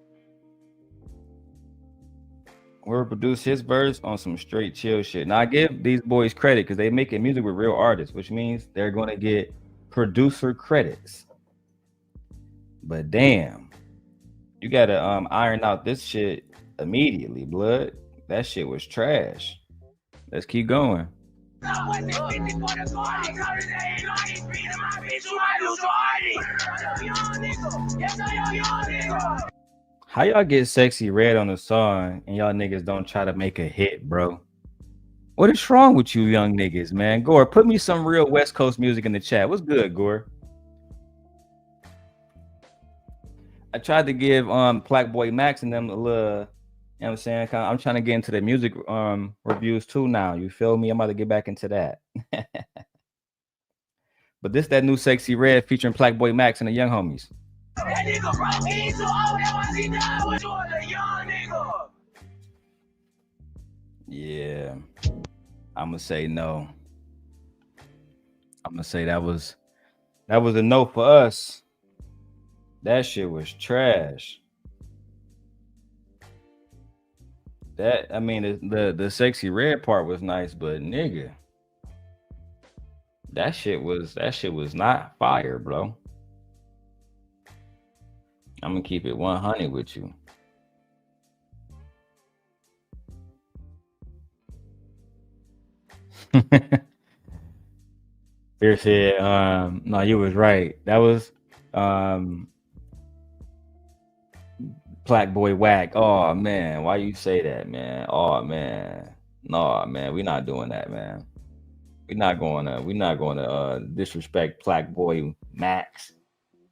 Whoever produced his verse on some straight chill shit. Now I give these boys credit because they making music with real artists, which means they're gonna get producer credits. But damn. You gotta iron out this shit immediately, blood. That shit was trash. Let's keep going. How y'all get Sexy Red on the song and y'all niggas don't try to make a hit, bro? What is wrong with you young niggas, man? Gore, put me some real West Coast music in the chat. What's good, Gore? I tried to give PlaqueBoyMax and them a little, you know what I'm saying? I'm trying to get into the music reviews too now. You feel me? I'm about to get back into that. But this that new Sexy Red featuring PlaqueBoyMax and the Young Homies. That nigga broke, he ain't too old, that was he done with you, a young nigga. Yeah, I'm gonna say no. I'm gonna say that was a no for us. That shit was trash. That, I mean, the Sexy Red part was nice, but nigga, that shit was not fire, bro. I'm gonna keep it 100 with you. Fear said, no, you was right. That was PlaqueBoy Whack. Oh man, why you say that, man? Oh man. No, man, we're not doing that, man. We're not going to disrespect PlaqueBoyMax.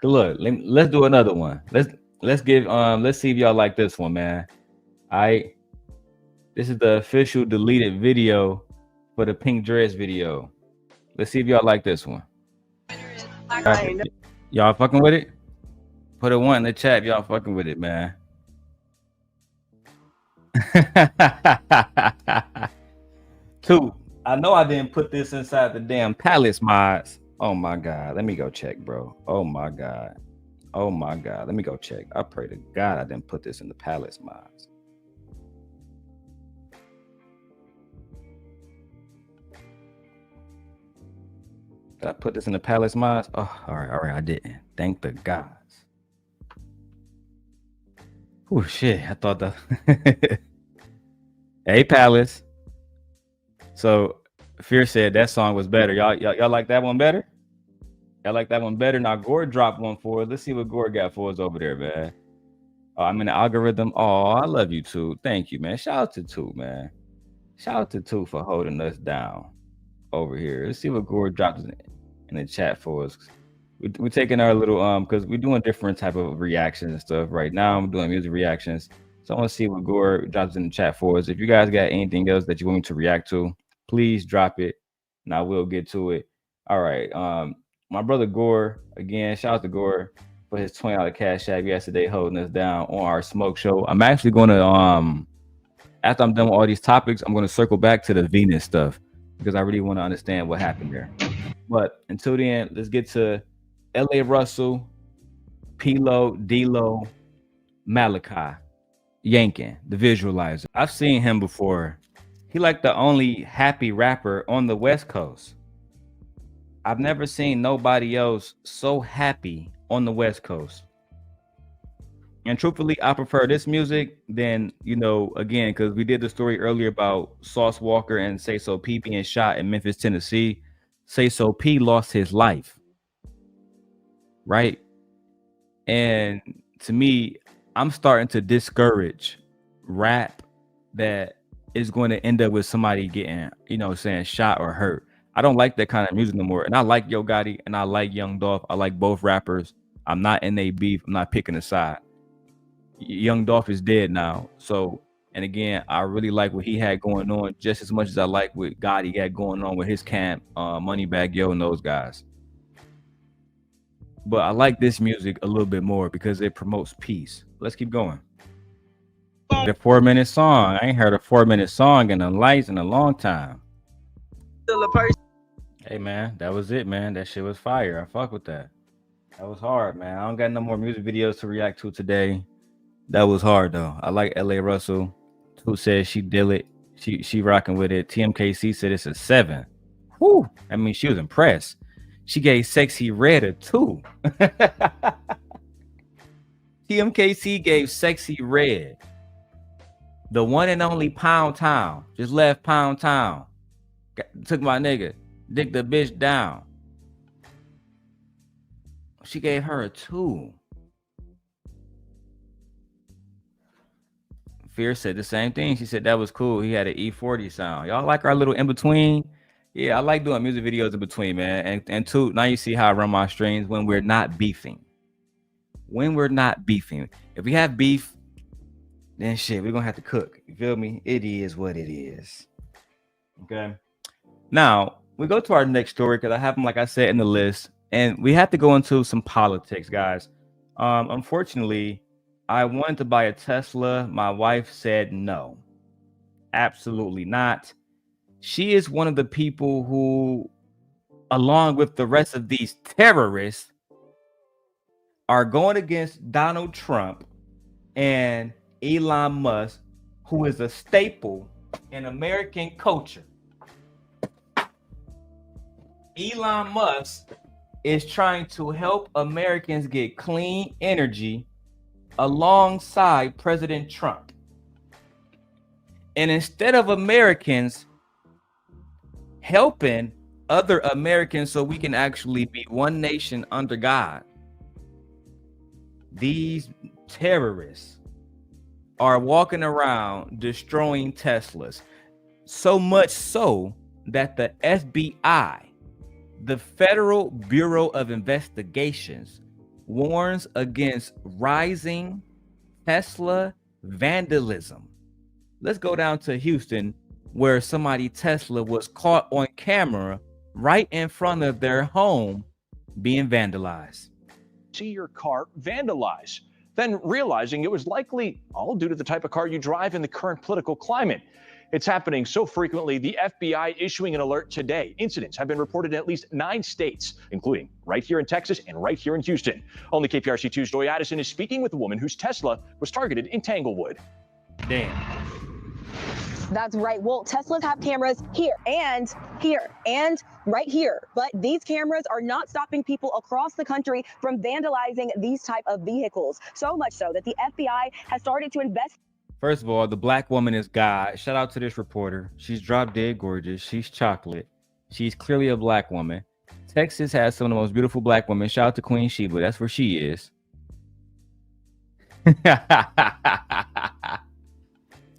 Look, let's do another one. Let's see if y'all like this one, man. All right. This is the official deleted video for the Pink Dress video. Let's see if y'all like this one. Right. Y'all fucking with it? Put a 1 in the chat if y'all fucking with it, man. Two. I know I didn't put this inside the damn Palace mods. Oh my God. Let me go check, bro. Oh my God. Oh my God. Let me go check. I pray to God I didn't put this in the Palace mods. Did I put this in the Palace mods? Oh, all right. I didn't. Thank the gods. Oh shit. I thought that. Hey, Palace. So Fear said that song was better. Y'all like that one better? Y'all like that one better? Now Gore dropped one for us. Let's see what Gore got for us over there, man. Oh, I'm in the algorithm. Oh, I love you too. Thank you, man. Shout out to Two, man. Shout out to Two for holding us down over here. Let's see what Gore dropped in the chat for us. We're taking our little because we're doing different type of reactions and stuff right now. I'm doing music reactions. So I want to see what Gore drops in the chat for us. If you guys got anything else that you want me to react to, please drop it and I will get to it. All right. My brother Gore, again, shout out to Gore for his $20 cash app yesterday holding us down on our smoke show. I'm actually going to, after I'm done with all these topics, I'm going to circle back to the Venus stuff because I really want to understand what happened there. But until then, let's get to L.A. Russell, P-Lo, D-Lo, Malachi. Yankin, the visualizer. I've seen him before. He like the only happy rapper on the West Coast. I've never seen nobody else so happy on the West Coast. And truthfully, I prefer this music than, you know, again, because we did the story earlier about Sauce Walker and Say So P being shot in Memphis, Tennessee. Say So P lost his life. Right? And to me, I'm starting to discourage rap that is going to end up with somebody getting, you know, saying shot or hurt. I don't like that kind of music no more. And I like Yo Gotti and I like Young Dolph. I like both rappers. I'm not in a beef. I'm not picking a side. Young Dolph is dead now. So, and again, I really like what he had going on just as much as I like what Gotti got going on with his camp, Moneybagg Yo and those guys. But I like this music a little bit more because it promotes peace. Let's keep going. The 4-minute song. I ain't heard a 4-minute song in a long time. Hey man, that was it, man. That shit was fire. I fuck with that. That was hard, man. I don't got no more music videos to react to today. That was hard though. I like L.A. Russell. Who says she did it? She rocking with it. TMKC said it's a 7. Whew. I mean, she was impressed. She gave Sexy Red a 2. TMKC gave Sexy Red. The one and only Pound Town. Just left Pound Town. Took my nigga. Dick the bitch down. She gave her a 2. Fear said the same thing. She said that was cool. He had an E40 sound. Y'all like our little in between? Yeah, I like doing music videos in between, man. And two, now you see how I run my streams when we're not beefing. When we're not beefing. If we have beef, then shit, we're gonna have to cook. You feel me? It is what it is. Okay. Now we go to our next story because I have them, like I said, in the list, and we have to go into some politics, guys. Unfortunately, I wanted to buy a Tesla. My wife said no, absolutely not. She is one of the people who, along with the rest of these terrorists, are going against Donald Trump and Elon Musk, who is a staple in American culture. Elon Musk is trying to help Americans get clean energy alongside President Trump. And instead of Americans helping other Americans so we can actually be one nation under God, these terrorists are walking around destroying Teslas. So much so that the FBI, the Federal Bureau of Investigations, warns against rising Tesla vandalism. Let's go down to Houston, where somebody Tesla was caught on camera right in front of their home being vandalized. See your car vandalized, then realizing it was likely all due to the type of car you drive in the current political climate. It's happening so frequently, the FBI issuing an alert today. Incidents have been reported in at least 9 states, including right here in Texas and right here in Houston. Only KPRC2's Joy Addison is speaking with a woman whose Tesla was targeted in Tanglewood. Damn. That's right. Well, Teslas have cameras here and right here. But these cameras are not stopping people across the country from vandalizing these type of vehicles. So much so that the FBI has started to invest. First of all, the black woman is God. Shout out to this reporter. She's drop dead gorgeous. She's chocolate. She's clearly a black woman. Texas has some of the most beautiful black women. Shout out to Queen Sheba. That's where she is.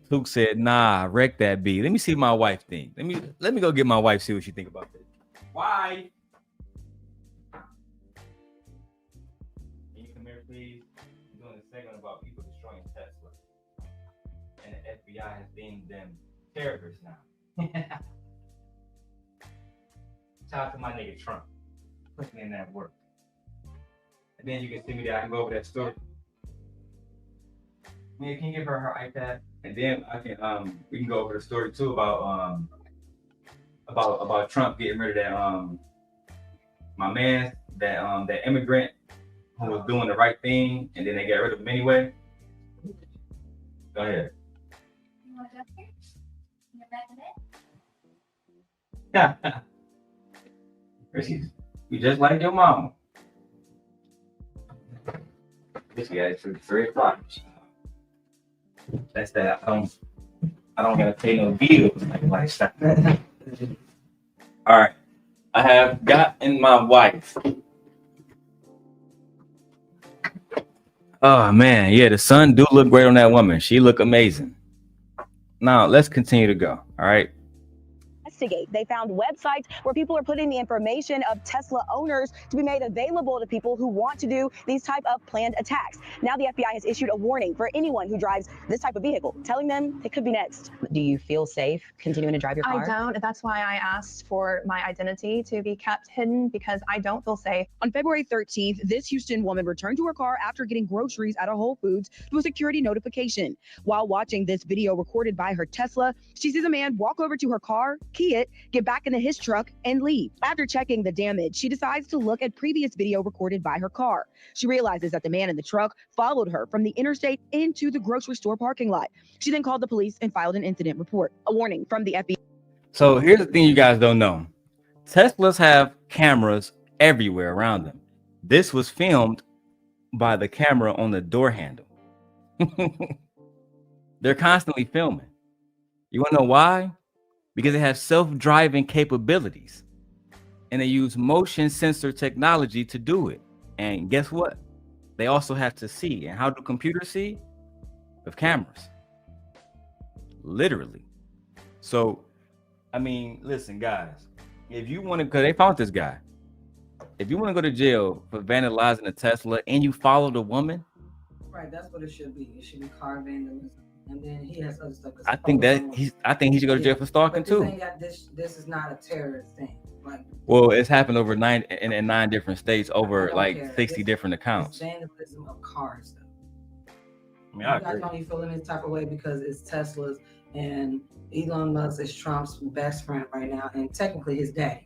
Luke said, nah, wreck that beat. Let me see what my wife think. Let me go get my wife, see what she think about this. Why? Can you come here, please? I'm doing a segment about people destroying Tesla. And the FBI has deemed them terrorists now. Shout out to my nigga Trump. Putting in that work. And then you can see me there. I can go over that story. Mia, can you give her her iPad? And then I can we can go over the story too about Trump getting rid of that my man, that immigrant who was doing the right thing, and then they got rid of him anyway. Go ahead. You want to jump here? You're back in bed? You just like your mama. This guy is 3 o'clock. That's that. I don't gotta pay no bills like stuff. All right, I have gotten my wife. Oh man, yeah, the sun do look great on that woman. She look amazing. Now let's continue to go. All right. They found websites where people are putting the information of Tesla owners to be made available to people who want to do these type of planned attacks. Now the FBI has issued a warning for anyone who drives this type of vehicle, telling them it could be next. Do you feel safe continuing to drive your car? I don't. That's why I asked for my identity to be kept hidden, because I don't feel safe. On February 13th, this Houston woman returned to her car after getting groceries at a Whole Foods through a security notification. While watching this video recorded by her Tesla, she sees a man walk over to her car, key it, get back into his truck, and leave. After checking the damage, she decides to look at previous video recorded by her car. She realizes that the man in the truck followed her from the interstate into the grocery store parking lot. She then called the police and filed an incident report. A warning from the FBI. So here's the thing you guys don't know. Teslas have cameras everywhere around them. This was filmed by the camera on the door handle. They're constantly filming. You want to know why? Because they have self-driving capabilities, and they use motion sensor technology to do it. And guess what? They also have to see. And how do computers see? With cameras. literally. So, I mean, listen, guys, if you want to, because they found this guy. If you want to go to jail for vandalizing a Tesla and you followed a woman, Right, that's what it should be. It should be car vandalism, and then he has other stuff. I think he should go to jail for stalking but this too. ain't got this is not a terrorist thing. Like, Well, it's happened over in 9 different states over don't like care. 60 different It's accounts. vandalism of cars, though. I mean, I You guys agree. don't even feel in this type of way because it's Tesla's, and Elon Musk is Trump's best friend right now, and technically his daddy.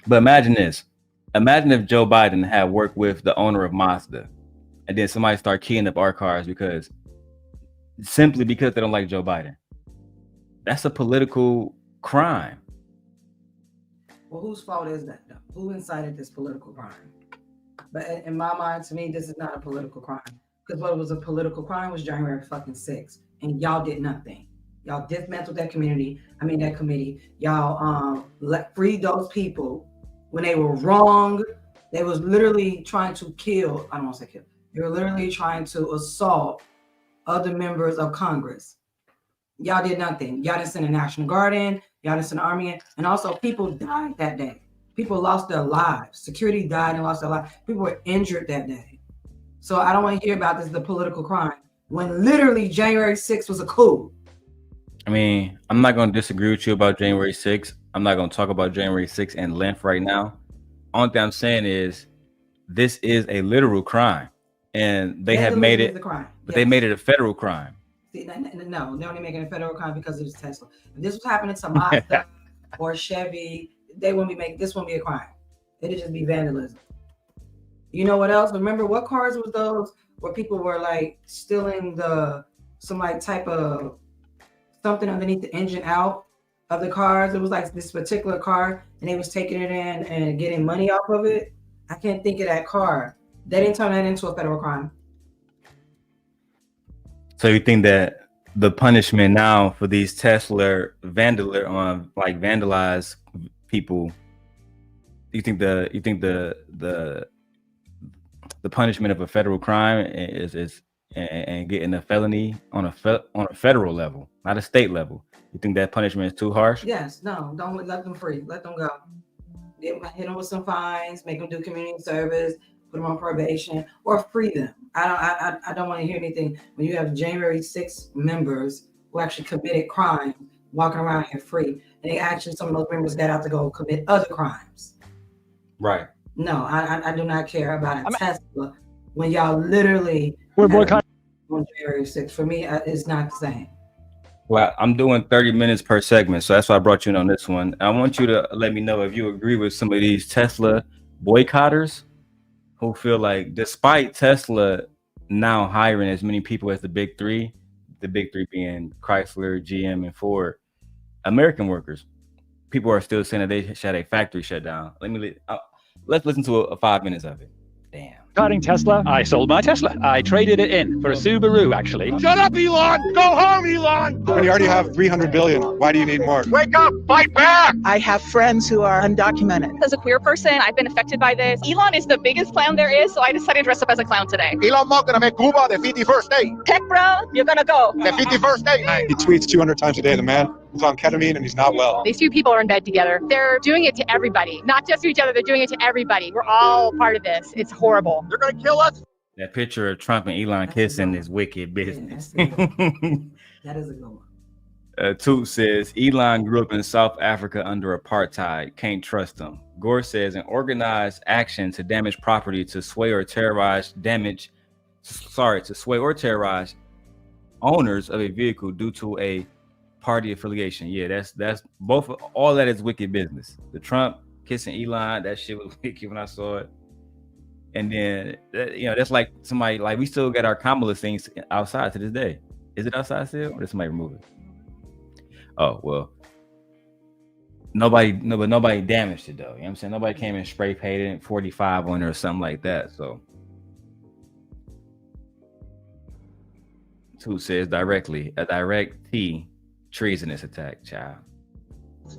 But imagine this. Imagine if Joe Biden had worked with the owner of Mazda and then somebody start keying up our cars simply because they don't like Joe Biden. That's a political crime. Well, whose fault is that, though? Who incited this political crime? But in my mind, to me, this is not a political crime. Because what was a political crime was January fucking 6th, and y'all did nothing. Y'all dismantled that committee. Y'all freed those people when they were wrong. They was literally trying to kill. I don't want to say kill. They were literally trying to assault other members of Congress. Y'all did nothing. Y'all didn't send a National Guard in. Y'all didn't send an army in. And also, people died that day. People lost their lives. Security died and lost their lives. People were injured that day. So I don't want to hear about this, the political crime, when literally January 6th was a coup. I mean, I'm not going to disagree with you about January 6th. I'm not going to talk about January 6th in length right now. Only thing I'm saying is this is a literal crime. And they have made it, but they made it a federal crime. See, no, they're only making it a federal crime because it was Tesla. If this was happening to Mazda or Chevy, this wouldn't be a crime. It'd just be vandalism. You know what else? Remember what cars was those where people were like stealing some like type of something underneath the engine out of the cars? It was like this particular car, and they was taking it in and getting money off of it. I can't think of that car. They didn't turn that into a federal crime. So you think the punishment now for these Tesla vandalized people, you think the punishment of a federal crime is and getting a felony on a federal level, not a state level? You think that punishment is too harsh? Yes, no, don't let them free. Let them go. Hit them with some fines, make them do community service, put them on probation, or free them. I don't want to hear anything when you have January 6 members who actually committed crime walking around here free, and some of those members got out to go commit other crimes. Right. No, I do not care about a Tesla when y'all literally we're boycotting on January 6. For me, it's not the same. Well, I'm doing 30 minutes per segment, so that's why I brought you in on this one. I want you to let me know if you agree with some of these Tesla boycotters who feel like, despite Tesla now hiring as many people as the big three being Chrysler, GM, and Ford, American workers, people are still saying that they should have a factory shut down. Let's listen to 5 minutes of it. Damn. Regarding Tesla, I sold my Tesla. I traded it in for a Subaru, actually. Shut up, Elon! Go home, Elon! When you already have 300 billion, why do you need more? Wake up! Fight back! I have friends who are undocumented. As a queer person, I've been affected by this. Elon is the biggest clown there is, so I decided to dress up as a clown today. Elon Musk gonna make Cuba the 51st state. Tech bro, you're gonna go. The 51st state. He tweets 200 times a day. The man is on ketamine and he's not well. These two people are in bed together. They're doing it to everybody. Not just to each other, they're doing it to everybody. We're all part of this. It's horrible. They're gonna kill us. That picture of Trump and Elon kissing is wicked business. That is a good one. Toot says, Elon grew up in South Africa under apartheid. Can't trust him. Gore says, an organized action to damage property to sway or terrorize owners of a vehicle due to a party affiliation. Yeah, that's both. All that is wicked business. The Trump kissing Elon, that shit was wicked when I saw it. And then, that's like somebody, like, we still got our Kamala things outside to this day. Is it outside still, or did somebody remove it? Oh, well, nobody damaged it, though. You know what I'm saying? Nobody came and spray painted 45 on it or something like that. So, Toot says directly, a direct treasonous attack, child.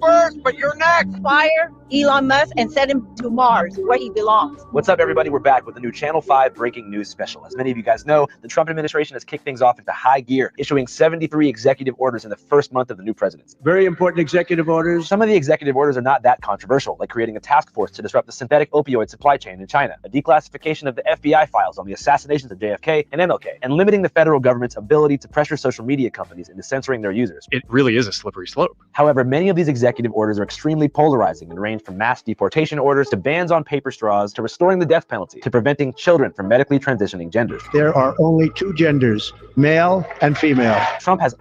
first, but you're next. Fire Elon Musk and send him to Mars, where he belongs. What's up, everybody? We're back with a new Channel 5 breaking news special. As many of you guys know, the Trump administration has kicked things off into high gear, issuing 73 executive orders in the first month of the new presidency. Very important executive orders. Some of the executive orders are not that controversial, like creating a task force to disrupt the synthetic opioid supply chain in China, a declassification of the FBI files on the assassinations of JFK and MLK, and limiting the federal government's ability to pressure social media companies into censoring their users. It really is a slippery slope. However, many of these executive orders are extremely polarizing and range from mass deportation orders to bans on paper straws to restoring the death penalty to preventing children from medically transitioning genders. There are only two genders, male and female. Trump has...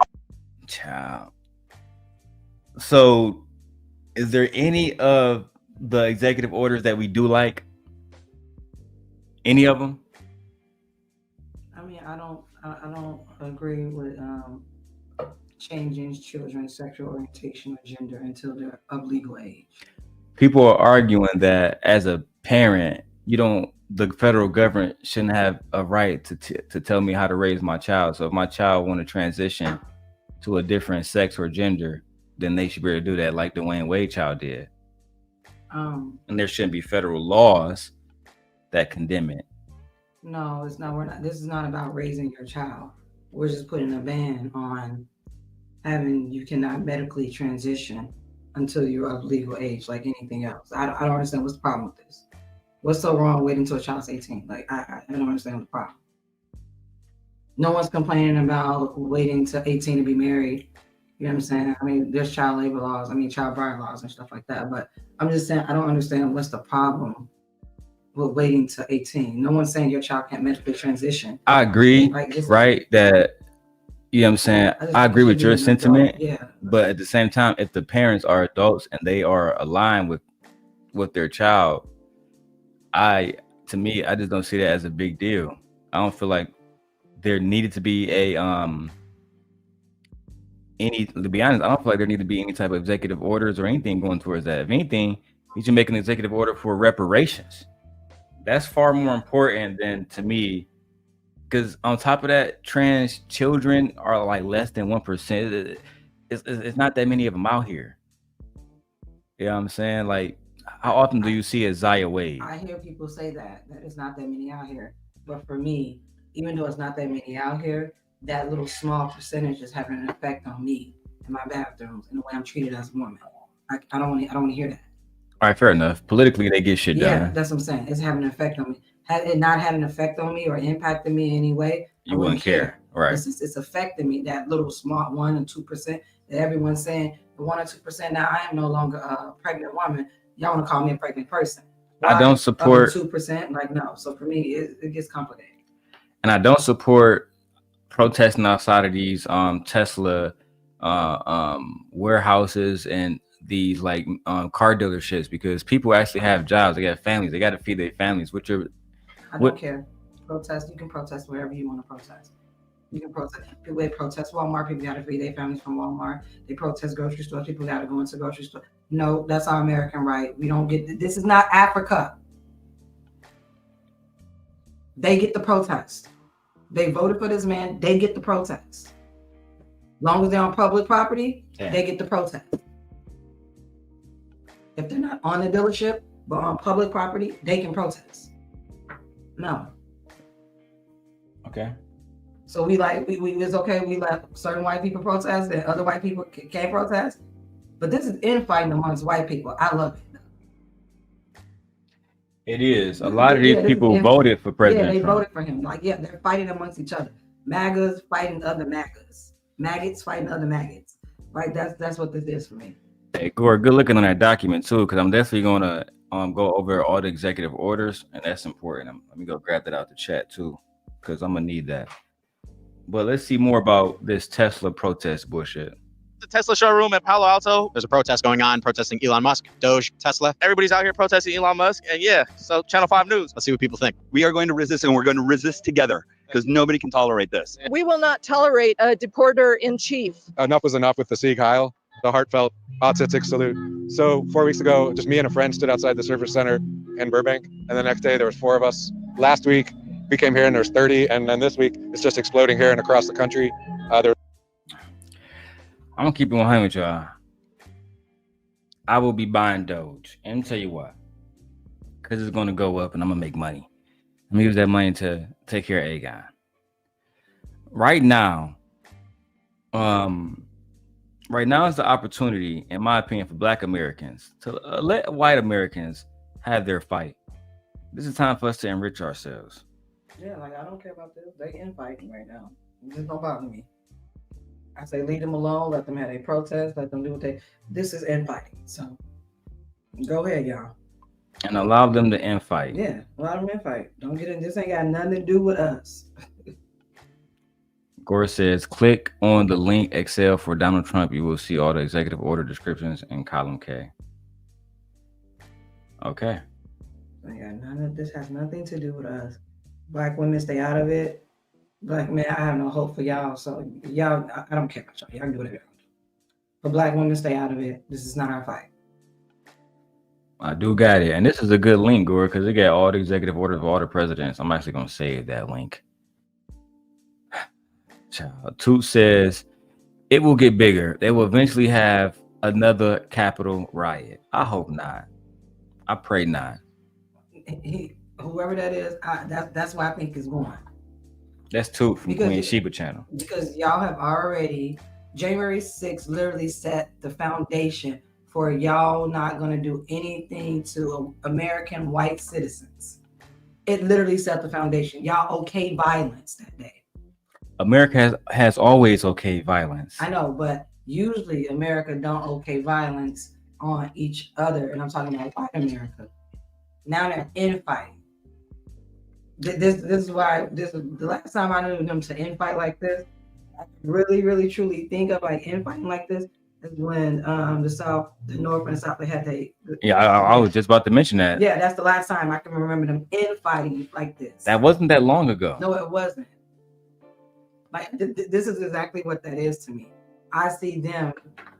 Child. So, is there any of the executive orders that we do like? Any of them? I mean, I don't agree with changing children's sexual orientation or gender until they're of legal age. People are arguing that as a parent, the federal government shouldn't have a right to tell me how to raise my child. So if my child want to transition to a different sex or gender, then they should be able to do that like Dwayne Wade child did. And there shouldn't be federal laws that condemn it. No, it's not. This is not about raising your child. We're just putting a ban on you cannot medically transition until you're of legal age, like anything else. I don't understand what's the problem with this. What's so wrong waiting until a child's 18? Like, I don't understand the problem. No one's complaining about waiting till 18 to be married. You know what I'm saying? I mean, there's child labor laws, child bride laws and stuff like that. But I'm just saying, I don't understand what's the problem with waiting till 18. No one's saying your child can't medically transition. I agree, right? That, you know what I'm saying? I agree with your sentiment. Yeah. But at the same time, if the parents are adults and they are aligned with their child, I just don't see that as a big deal. I don't feel like there needed to be to be honest, I don't feel like there need to be any type of executive orders or anything going towards that. If anything, you should make an executive order for reparations. That's far more important than, to me, because on top of that, trans children are like less than 1%. It's not that many of them out here. You know what I'm saying? Like, how often do you see a Zaya Wade? I hear people say that it's not that many out here. But for me, even though it's not that many out here, that little small percentage is having an effect on me in my bathrooms and the way I'm treated as a woman. I don't want to hear that. All right, fair enough. Politically, they get shit done. Yeah, that's what I'm saying. It's having an effect on me. Had it not had an effect on me or impacted me in any way, you wouldn't care. Right. It's affecting me, that little small 1 and 2% that everyone's saying, the 1 or 2%. Now I am no longer a pregnant woman. Y'all want to call me a pregnant person. Why? I don't support 2%. Like, no. So for me, it gets complicated. And I don't support protesting outside of these Tesla warehouses and these car dealerships, because people actually have jobs. They got families. They got to feed their families. I don't care. Protest. You can protest wherever you want to protest. You can protest. People protest Walmart. People got to feed their families from Walmart. They protest grocery stores. People got to go into grocery store. No, that's our American right. We don't get. This is not Africa. They get the protest. They voted for this man. They get the protest. As long as they're on public property, they get the protest. If they're not on the dealership but on public property, they can protest. No. Okay. So we it's okay. We let certain white people protest and other white people can't protest. But this is infighting amongst white people. I love it. It is. A lot of these people voted for President Trump. Trump. Voted for him. They're fighting amongst each other. MAGAs fighting other MAGAs. Maggots fighting other maggots. Right? That's what this is for me. Hey, Gore, good looking on that document too, because I'm definitely going to go over all the executive orders, and that's important. Let me go grab that out the chat too, because I'm gonna need that. But let's see more about this Tesla protest bullshit. The Tesla showroom at Palo Alto. There's a protest going on, protesting Elon Musk, Doge, Tesla. Everybody's out here protesting Elon Musk. And so Channel 5 News. Let's see what people think. We are going to resist, and we're going to resist together, because nobody can tolerate this. We will not tolerate a deporter-in-chief. Enough was enough with the Sieg Heil, the heartfelt Otzitzig salute. So 4 weeks ago, just me and a friend stood outside the Surface Center in Burbank, and the next day there was 4 of us. Last week, we came here and there's 30, and then this week it's just exploding here and across the country. I'm gonna keep it 100 with y'all. I will be buying Doge. And I'll tell you why. Because it's going to go up and I'm going to make money. I'm going to use that money to take care of Aegon. Right now is the opportunity, in my opinion, for Black Americans to let white Americans have their fight. This is time for us to enrich ourselves. Yeah, like I don't care about this. They infighting right now. It just don't bother me. I say leave them alone. Let them have a protest. Let them do what they. This is infighting. So go ahead, y'all. And allow them to infight. Yeah, allow them infight. Don't get in. This ain't got nothing to do with us. Gore says, click on the link Excel for Donald Trump. You will see all the executive order descriptions in column K. Okay. This has nothing to do with us. Black women, stay out of it. Black men, I have no hope for y'all. So y'all, I don't care about y'all. Y'all can do whatever y'all do. But Black women, stay out of it. This is not our fight. I do got it. And this is a good link, Gore, because it got all the executive orders of all the presidents. I'm actually going to save that link. Toot says, it will get bigger. They will eventually have another Capitol riot. I hope not. I pray not. Whoever that is, that's why I think is going. That's Toot from Queen Sheba channel. Because y'all have already, January 6th literally set the foundation for y'all not going to do anything to American white citizens. It literally set the foundation. Y'all okay violence that day. America has always okay violence. I know, but usually America don't okay violence on each other. And I'm talking about white America. Now they're infighting. This is why this is the last time I knew them to infight like this. I really, really, truly think of like infighting like this is when the South, the North and the South, they had I was just about to mention that. Yeah, that's the last time I can remember them infighting like this. That wasn't that long ago. No, it wasn't. Like this is exactly what that is to me. I see them,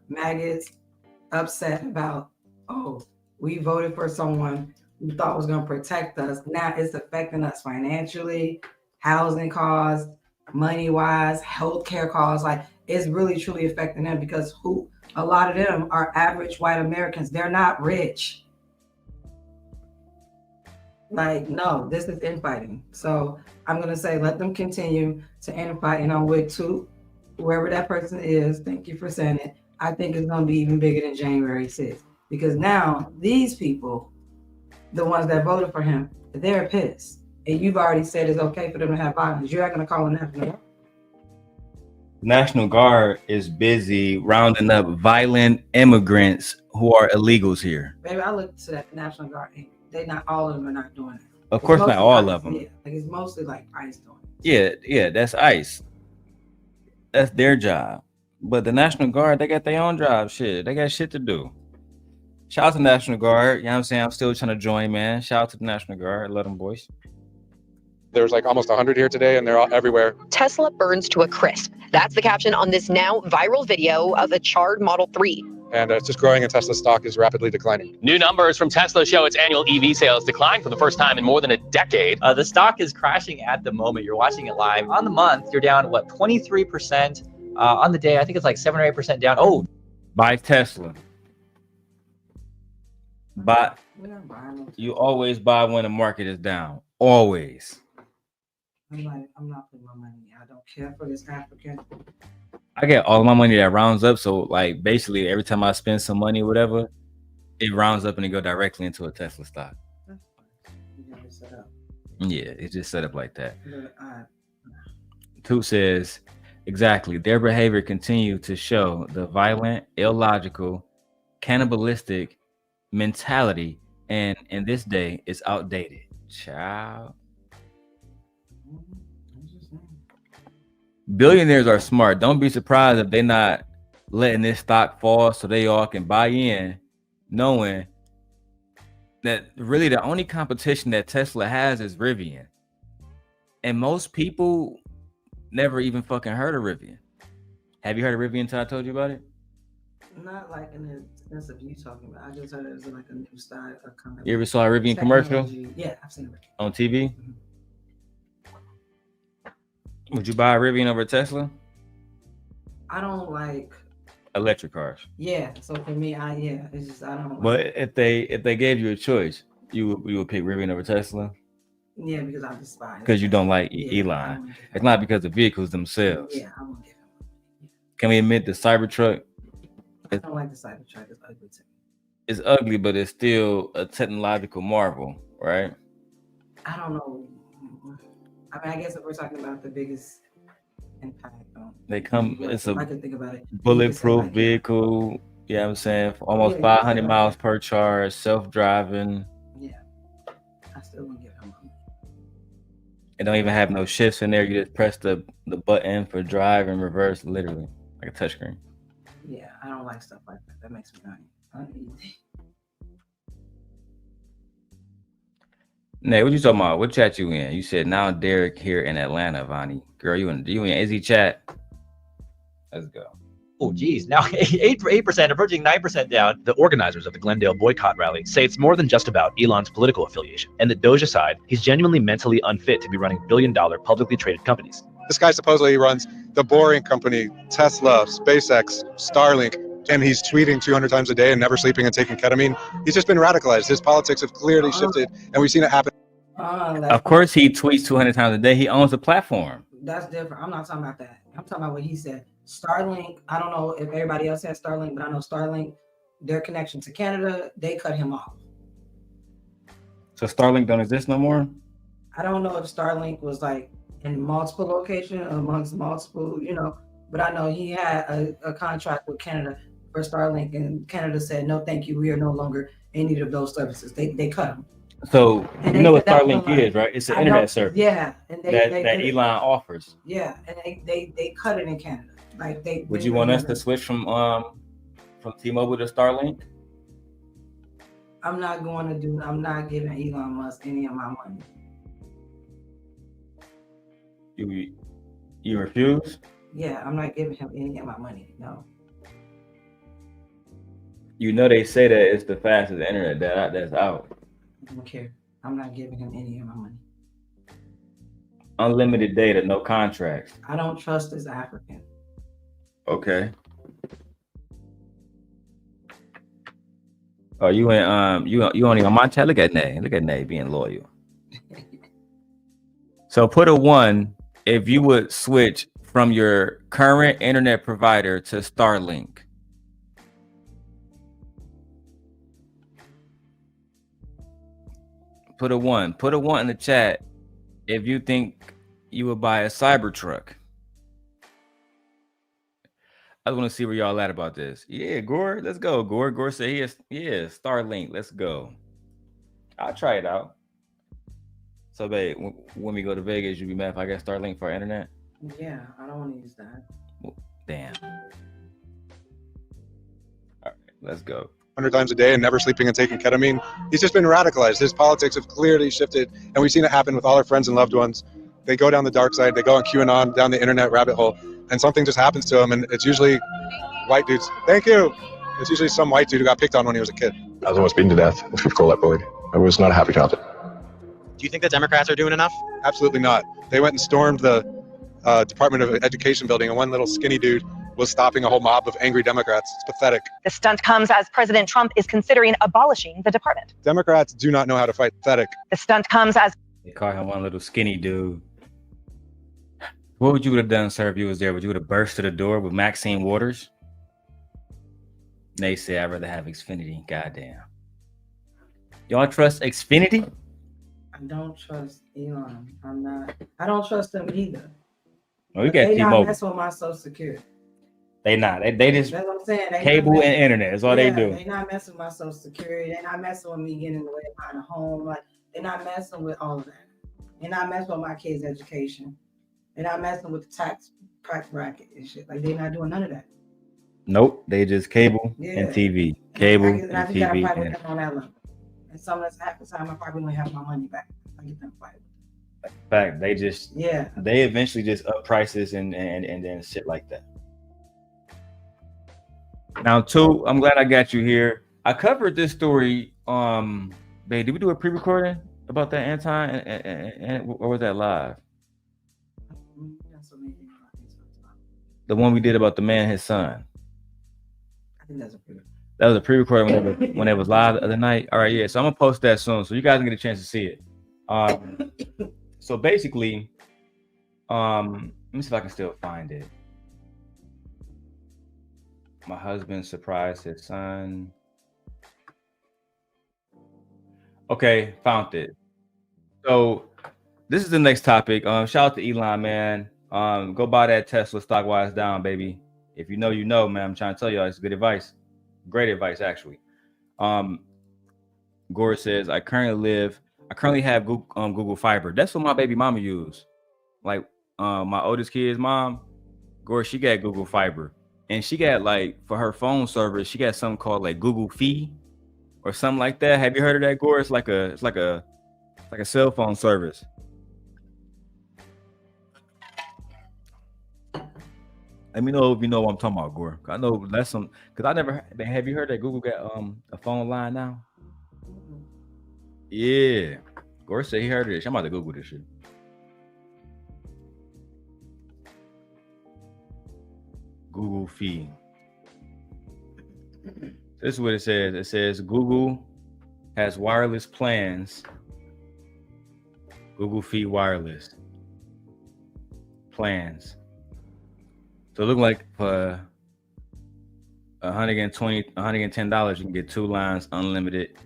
maggots, upset about, oh, we voted for someone we thought was going to protect us. Now it's affecting us financially, housing costs, money-wise, healthcare costs. Like it's really truly affecting them because a lot of them are average white Americans. They're not rich. Like, no, this is infighting. So I'm going to say, let them continue to infight. And I'm with Toot, whoever that person is. Thank you for saying it. I think it's going to be even bigger than January 6th because now these people, the ones that voted for him, they're pissed. And you've already said it's okay for them to have violence. You're not going to call a National Guard. National Guard is busy rounding up violent immigrants who are illegals here. Baby, I looked to that National Guard. They not all of them are not doing it. Of course, not all of them. Yeah, like it's mostly like ICE doing it. Yeah, that's ICE. That's their job. But the National Guard, they got their own job. Shit, they got shit to do. Shout out to the National Guard. You know what I'm saying? I'm still trying to join, man. Shout out to the National Guard. Love them boys. There's like almost 100 here today, and they're all everywhere. Tesla burns to a crisp. That's the caption on this now viral video of a charred Model 3. And it's just growing, and Tesla stock is rapidly declining. New numbers from Tesla show its annual EV sales declined for the first time in more than a decade. The stock is crashing at the moment. You're watching it live. On the month, you're down, 23%? On the day, I think it's like 7 or 8% down. Oh, buy Tesla. But you always buy when the market is down. Always. I'm not putting my money. I don't care for this African. I get all of my money that rounds up. So like basically every time I spend some money or whatever, it rounds up and it go directly into a Tesla stock. Yeah, it's just set up like that. Toot says, exactly. Their behavior continued to show the violent, illogical, cannibalistic mentality, and in this day it's outdated. Child. Billionaires are smart. Don't be surprised if they're not letting this stock fall so they all can buy in, knowing that really the only competition that Tesla has is Rivian. And most people never even fucking heard of Rivian. Have you heard of Rivian until I told you about it? Not like in the sense of you talking about. I just heard it was like a new style. Kind of you ever saw a Rivian commercial? Yeah, I've seen it. On TV? Mm-hmm. Would you buy a Rivian over a Tesla? I don't like Electric cars. Yeah. So for me, it's just I don't. But if they gave you a choice, you would pick Rivian over Tesla. Yeah, because I despise. Because you don't like Elon. It's not because of vehicles themselves. Yeah, I won't give him. Can we admit the Cybertruck? I don't like the Cybertruck. It's ugly too. It's ugly, but it's still a technological marvel, right? I don't know. I mean, I guess if we're talking about the biggest impact on, it's a I can think about it. bulletproof vehicle. You know what I'm saying? Almost 500 miles per charge, self-driving. Yeah, I still won't give him money. It don't even have no shifts in there. You just press the button for drive and reverse, literally like a touchscreen. Yeah, I don't like stuff like that. That makes me uneasy. Nay, what you talking about? What chat you in? You said now Derek here in Atlanta, Vonnie. Girl, you in Izzy chat? Let's go. Oh, geez. Now 8%, approaching 9% down. The organizers of the Glendale boycott rally say it's more than just about Elon's political affiliation, and that Doge aside, he's genuinely mentally unfit to be running billion-dollar publicly traded companies. This guy supposedly runs the Boring Company, Tesla, SpaceX, Starlink, and he's tweeting 200 times a day and never sleeping and taking ketamine. He's just been radicalized. His politics have clearly shifted, and we've seen it happen. Of course, he tweets 200 times a day. He owns the platform. That's different. I'm not talking about that. I'm talking about what he said. Starlink, I don't know if everybody else has Starlink, but I know Starlink, their connection to Canada, they cut him off. So Starlink don't exist no more? I don't know if Starlink was like in multiple locations amongst multiple, but I know he had a contract with Canada for Starlink, and Canada said, no, thank you. We are no longer in need of those services. They cut him. So you know what Starlink is, right? It's an internet service. Yeah, and that Elon offers. Yeah, and they cut it in Canada. Like Would you want us to switch from T-Mobile to Starlink? I'm not giving Elon Musk any of my money. You refuse? Yeah, I'm not giving him any of my money. No. You know they say that it's the fastest internet that's out. I don't care. I'm not giving him any of my money. Unlimited data, no contracts. I don't trust this African. Okay. Oh, you ain't you only on my chat. Look at Nay being loyal. So put a 1 if you would switch from your current internet provider to Starlink. Put a 1 in the chat if you think you would buy a Cybertruck. I want to see where y'all at about this. Yeah, Gore, let's go. Gore said he is, Starlink. Let's go. I'll try it out. So, babe, when we go to Vegas, you be mad if I get Starlink for our internet? Yeah, I don't want to use that. Well, damn. All right, let's go. 100 times a day and never sleeping and taking ketamine. He's just been radicalized. His politics have clearly shifted, and we've seen it happen with all our friends and loved ones. They go down the dark side, they go on QAnon, down the internet rabbit hole, and something just happens to them, and it's usually white dudes. Thank you. It's usually some white dude who got picked on when he was a kid. I was almost beaten to death. If you call that bullied. It was not a happy childhood. Do you think the Democrats are doing enough? Absolutely not. They went and stormed the Department of Education building, and one little skinny dude was stopping a whole mob of angry Democrats. It's pathetic. The stunt comes as President Trump is considering abolishing the department. Democrats do not know how to fight. Pathetic. The stunt comes as they call him one little skinny dude. What would you have done, sir, if you was there? Would you have burst to the door with Maxine Waters? They say I'd rather have Xfinity. Goddamn. Y'all trust Xfinity? I don't trust Elon. I don't trust them either. Well, we got They T-Mobile. not messing with my Social Security. They not. They just That's what I'm saying. They cable not and internet is all they do. They not messing with my Social Security. They're not messing with me getting in the way of buying a home. Like they're not messing with all of that. They're not messing with my kids' education. They're not messing with the tax bracket and shit. Like they're not doing none of that. Nope. They just cable and TV. Cable And I and just gotta TV. fight with them on that level. And some of the time I probably won't have my money back. I get them fight. In fact, they just they eventually just up prices and then shit like that. Now, too, I'm glad I got you here. I covered this story. Babe, did we do a pre-recording about that Anton and or was that live? The one we did about the man and his son. think that's a pre. That was a pre-recorded when it was live the other night. All right, yeah. So I'm gonna post that soon, so you guys can get a chance to see it. So basically, let me see if I can still find it. My husband surprised his son. Okay, found it. So this is the next topic. Shout out to Elon, man. Go buy that Tesla stock while it's down, baby. If you know, you know, man. I'm trying to tell y'all, it's good advice. Great advice, actually. Gore says, I currently have Google Fiber. That's what my baby mama use. Like my oldest kid's mom, Gore, she got Google Fiber. And she got, like, for her phone service, she got something called like Google Fee or something like that. Have you heard of that, Gore? It's like a cell phone service. Let me know if you know what I'm talking about, Gore. I know that's some, because I never have you heard that Google got a phone line now? Yeah. Gore said he heard of this. I'm about to Google this shit. Google Fee. This is what it says. It says Google has wireless plans. Google Fee wireless plans. So it look like for $110, you can get 2 lines unlimited. You know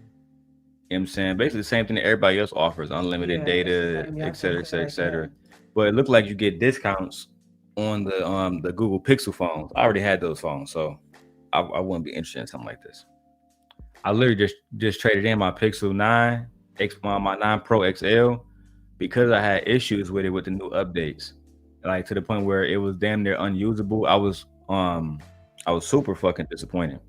what I'm saying? Basically the same thing that everybody else offers, unlimited data, et cetera, et cetera, et cetera. But it looked like you get discounts on the Google Pixel phones. I already had those phones, so I wouldn't be interested in something like this. I literally just traded in my Pixel 9, my 9 Pro XL, because I had issues with it with the new updates. Like to the point where it was damn near unusable. I was super fucking disappointed.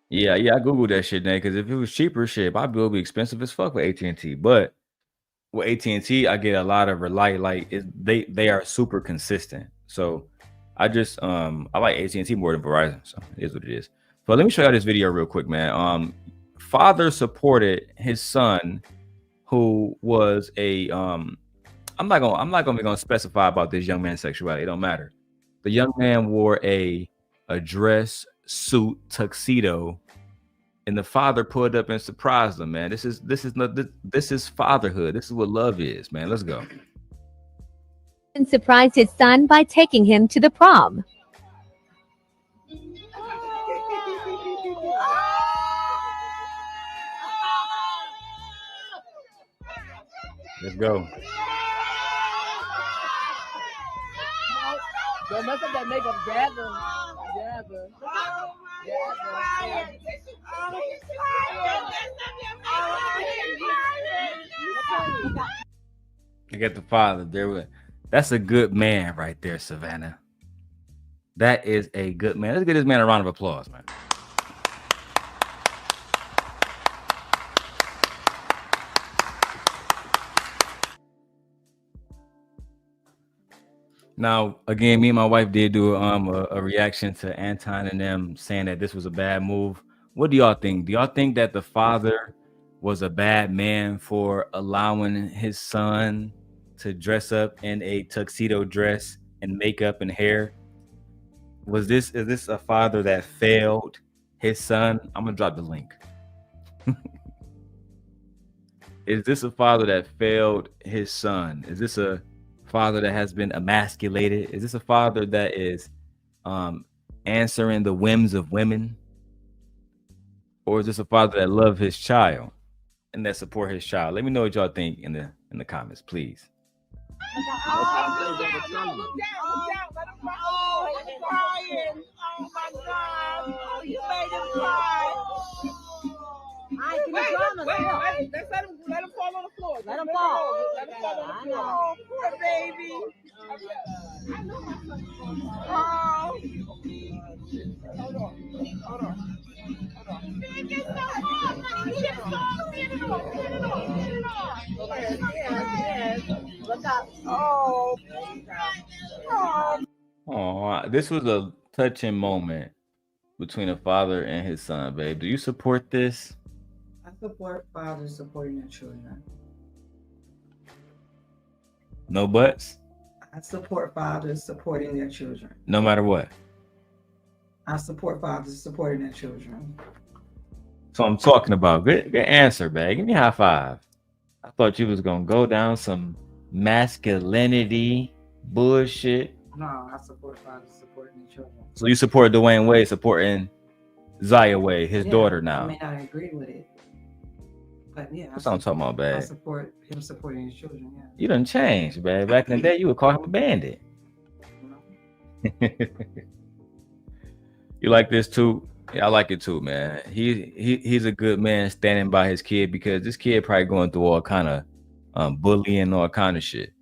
Yeah, I googled that shit, man, because if it was cheaper, shit, my bill would be expensive as fuck with AT&T. But with AT&T, I get a lot of they are super consistent. So I just I like AT&T more than Verizon. So it is what it is. But let me show you this video real quick, man. Father supported his son, who was a I'm not gonna specify about this young man's sexuality. It don't matter. The young man wore a dress suit tuxedo, and the father pulled up and surprised him. Man, this is fatherhood. This is what love is, man. Let's go. And surprised his son by taking him to the prom. Let's go. Don't mess up that makeup, Gather. I got the father there. That's a good man right there, Savannah. That is a good man. Let's give this man a round of applause, man. Now, again, me and my wife did do a reaction to Anton and them saying that this was a bad move. What do y'all think? Do y'all think that the father was a bad man for allowing his son to dress up in a tuxedo dress and makeup and hair? Is this a father that failed his son? I'm gonna drop the link. Is this a father that failed his son? Is this a father that has been emasculated? Is this a father that is answering the whims of women? Or is this a father that loves his child and that support his child? Let me know what y'all think in the comments, please. Wait. Let him fall on the floor. Let him fall. Let him fall on the floor. Oh, poor baby. I know my son's going to fall. Hold on. Man, get so hard, honey. Get so hard. Get it on. Yes. Look up. Oh, this was a touching moment between a father and his son, babe. Do you support this? I support fathers supporting their children. No buts? I support fathers supporting their children. No matter what. I support fathers supporting their children. So I'm talking about. Good answer, man. Give me a high five. I thought you was gonna go down some masculinity bullshit. No, I support fathers supporting their children. So you support Dwayne Wade supporting Zaya Wade, his daughter now. I may not agree with it, but yeah. That's what I'm talking about, I bag. support him supporting his children. Yeah. You done changed, man. Back in the day, you would call him a bandit. You like this too? Yeah, I like it too, man. He's a good man standing by his kid, because this kid probably going through all kind of bullying, all kind of shit.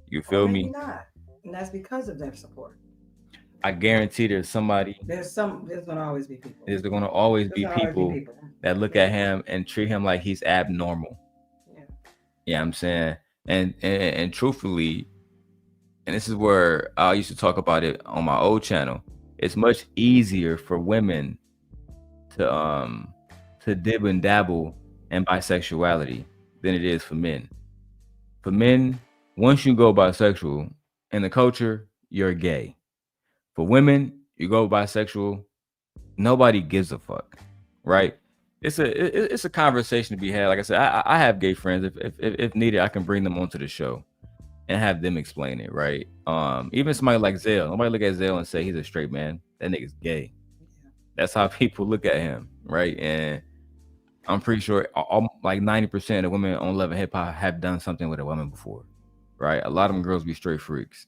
You feel me? Not, and that's because of their support. I guarantee there's somebody. There's gonna always be people. There's gonna always be people that look at him and treat him like he's abnormal. Yeah, I'm saying, and truthfully, and this is where I used to talk about it on my old channel. It's much easier for women to dib and dabble in bisexuality than it is for men. For men, once you go bisexual in the culture, you're gay. For women, you go bisexual, nobody gives a fuck, right? It's a conversation to be had. Like I said, I have gay friends. If needed, I can bring them onto the show and have them explain it, right? Even somebody like Zell, nobody look at Zell and say he's a straight man. That nigga's gay. That's how people look at him, right? And I'm pretty sure like 90% of women on Love and Hip Hop have done something with a woman before, right? A lot of them girls be straight freaks.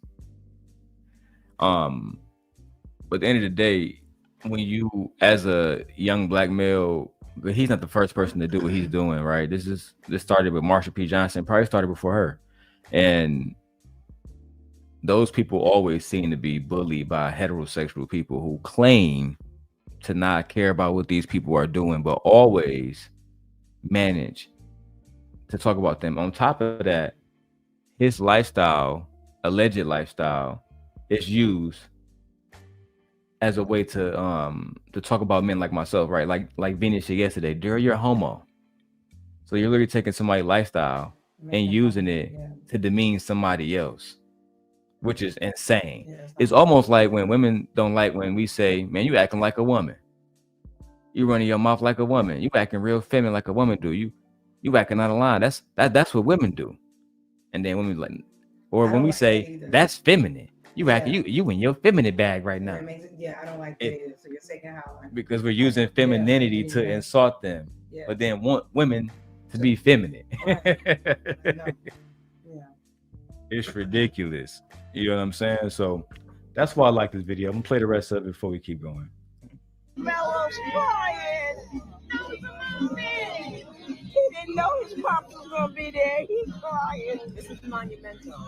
But at the end of the day, when you, as a young black male, he's not the first person to do what he's doing, right? This started with Marsha P. Johnson, probably started before her. And those people always seem to be bullied by heterosexual people who claim to not care about what these people are doing, but always manage to talk about them. On top of that, his lifestyle, alleged lifestyle, is used as a way to talk about men like myself, right? Like Venus said yesterday, Darrel, you're a homo. So you're literally taking somebody's lifestyle and using it to demean somebody else, which is insane. It's almost like when women don't like when we say, man, you acting like a woman. You running your mouth like a woman. You acting real feminine like a woman do. You acting out of line. That's what women do. And then women like, or when we say that's feminine, you acting you in your feminine bag right now. I don't like it. So you're saying how Because we're using femininity to insult them, but then want women to be feminine. It's ridiculous. You know what I'm saying? So that's why I like this video. I'm gonna play the rest of it before we keep going. Mello's crying. He didn't know his pops was gonna be there. He's crying. This is monumental.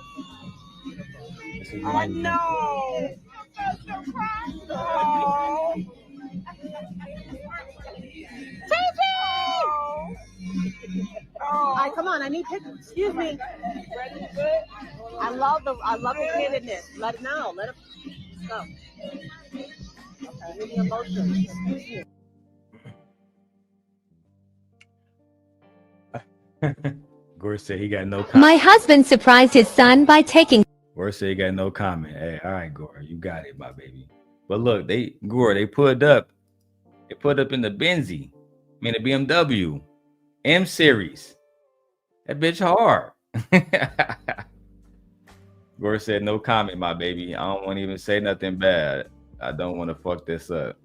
I know. Oh. All right, come on. I need pictures. Excuse me. I love the candidness. Let it know. Let it go. Okay, emotions. Excuse me. Gore said he got no comment. My husband surprised his son by taking. Gore said he got no comment. Hey, all right, Gore, you got it, my baby. But look, they put up in the Benzie, the BMW M series. That bitch hard. Gore said no comment, my baby. I don't want to even say nothing bad. I don't want to fuck this up.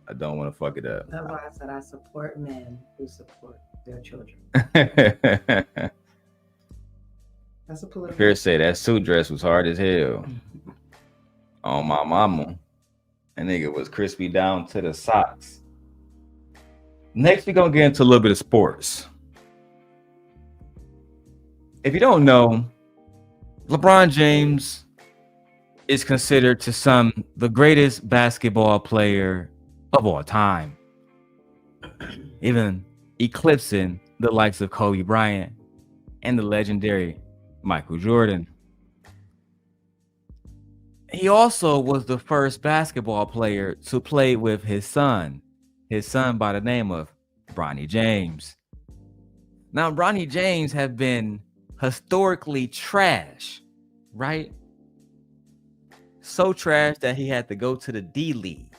I don't want to fuck it up. That's why I said I support men who support their children. That's a political. Pierce said that suit dress was hard as hell. On my mama. That nigga was crispy down to the socks. Next, we're going to get into a little bit of sports. If you don't know, LeBron James is considered to some the greatest basketball player of all time. Even eclipsing the likes of Kobe Bryant and the legendary Michael Jordan. He also was the first basketball player to play with his son by the name of Bronny James. Now, Bronny James have been historically trash, right? so trash that he had to go to the D League,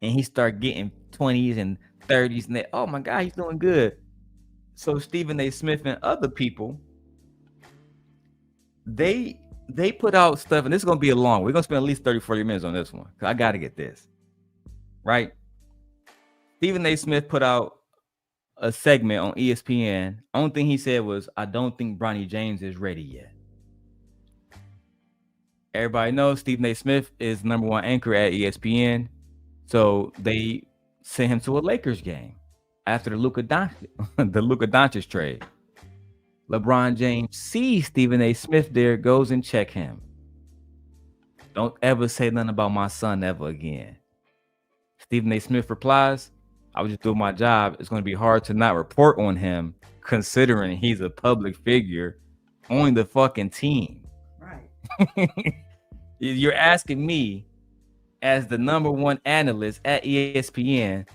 and he started getting 20s and 30s, and oh my God, he's doing good. So Stephen A. Smith and other people, they put out stuff, and this is gonna be a long. We're gonna spend at least 30-40 minutes on this one, because I gotta get this right. Stephen A. Smith put out a segment on ESPN. Only thing he said was, "I don't think Bronny James is ready yet." Everybody knows Stephen A. Smith is #1 anchor at ESPN, so they sent him to a Lakers game after the Luka Doncic trade. LeBron James sees Stephen A. Smith there, goes and check him. "Don't ever say nothing about my son ever again." Stephen A. Smith replies, "I was just doing my job. It's going to be hard to not report on him, considering he's a public figure on the fucking team." Right. You're asking me, as the #1 analyst at ESPN,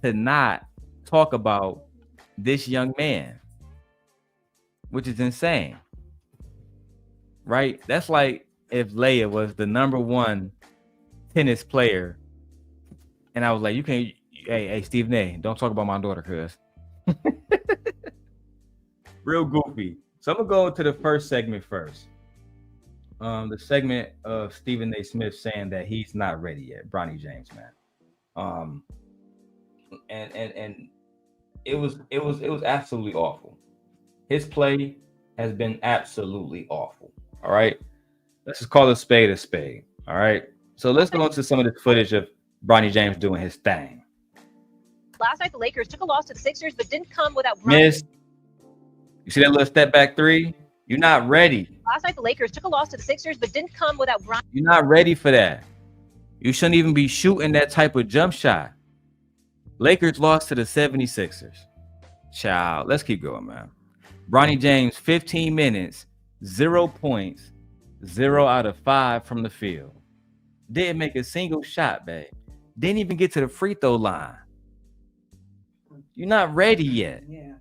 to not talk about this young man, which is insane, right? That's like if Leia was the #1 tennis player, and I was like, "You can't, hey, Stephen A., don't talk about my daughter, cuz." Real goofy. So I'm gonna go to the first segment first. The segment of Stephen A. Smith saying that he's not ready yet, Bronny James, man. And it was absolutely awful. His play has been absolutely awful. All right, let's just call a spade a spade. All right, so let's go into some of the footage of Bronny James doing his thing. Last night, the Lakers took a loss to the Sixers, but didn't come without Bronny. Miss, you see that little step back three? You're not ready. Last night, the Lakers took a loss to the Sixers, but didn't come without Bronny. You're not ready for that. You shouldn't even be shooting that type of jump shot. Lakers lost to the 76ers. Child, let's keep going, man. Bronny James, 15 minutes, 0 points, 0 out of 5 from the field. Didn't make a single shot, babe. Didn't even get to the free throw line. You're not ready yet. Yeah.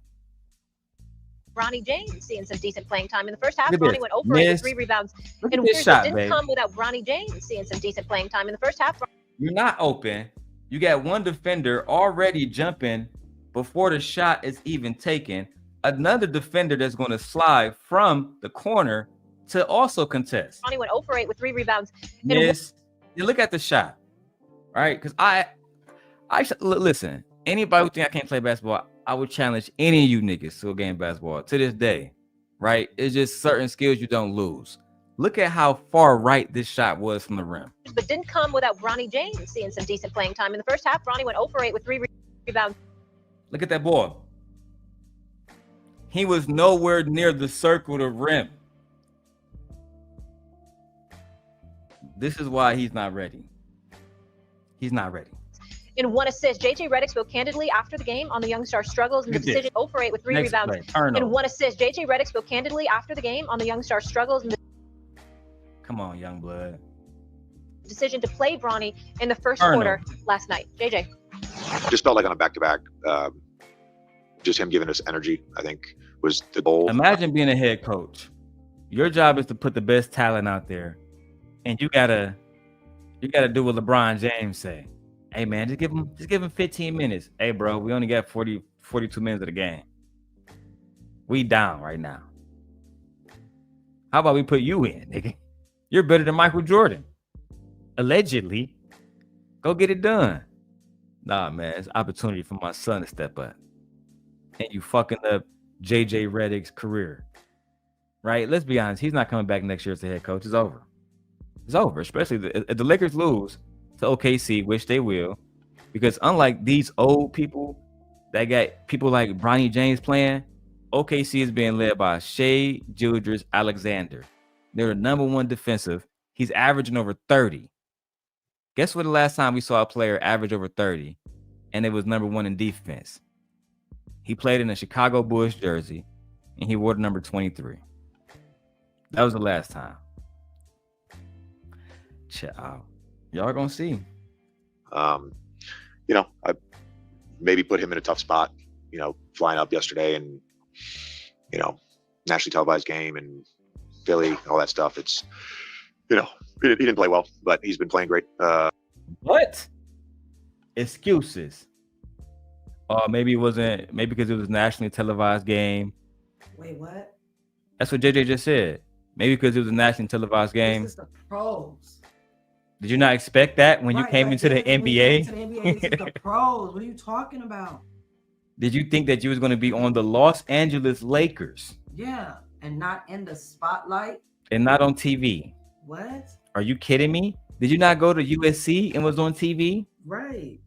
Bronny James seeing some decent playing time in the first half. Look at Bronny this. went over it with Miss. 3 rebounds. Look And at this shot, didn't babe. come without Bronny James seeing some decent playing time in the first half. You're not open. You got one defender already jumping before the shot is even taken. Another defender that's going to slide from the corner to also contest. Bronny went over 8 with 3 rebounds. Yes. You look at the shot, right? Because I listen. Anybody who think I can't play basketball, I would challenge any of you niggas to a game of basketball to this day, right? It's just certain skills you don't lose. Look at how far right this shot was from the rim. But didn't come without Bronny James seeing some decent playing time in the first half. Bronny went over 8 with 3 rebounds. Look at that ball. He was nowhere near the circle to rim. This is why he's not ready. He's not ready. In 1 assist, JJ Redick spoke candidly after the game on the young star's struggles and the Look at this. decision over 8 with 3 Next rebounds. play, turnover. In 1 assist, JJ Redick spoke candidly after the game on the young star's struggles and the Come on, young blood. decision to play Bronny in the first Turnover. quarter last night. JJ. Just felt like on a back-to-back, just him giving us energy, I think, was the goal. Imagine being a head coach. Your job is to put the best talent out there, and you gotta do what LeBron James say. Hey man, just give him 15 minutes. Hey bro, we only got 42 minutes of the game. We down right now. How about we put you in, nigga? You're better than Michael Jordan. Allegedly. Go get it done. Nah, man, it's an opportunity for my son to step up. And you fucking up JJ Redick's career. Right? Let's be honest. He's not coming back next year as the head coach. It's over. It's over. Especially if the Lakers lose to OKC, which they will. Because unlike these old people that got people like Bronny James playing, OKC is being led by Shai Gilgeous-Alexander. They're the #1 defensive. He's averaging over 30. Guess what the last time we saw a player average over 30 and it was #1 in defense? He played in a Chicago Bulls jersey and he wore the number 23. That was the last time. Ciao. Y'all gonna see. I maybe put him in a tough spot, flying up yesterday and, nationally televised game and Philly, all that stuff. It's, He didn't play well, but he's been playing great. What? Excuses. Maybe it wasn't. Maybe because it was a nationally televised game. Wait, what? That's what JJ just said. Maybe because it was a nationally televised game. This is the pros. Did you not expect that when you came into the When you NBA? came to the NBA, this is the pros. What are you talking about? Did you think that you was going to be on the Los Angeles Lakers Yeah, and not in the spotlight. and not on TV? What? Are you kidding me? Did you not go to USC and was on TV? Right.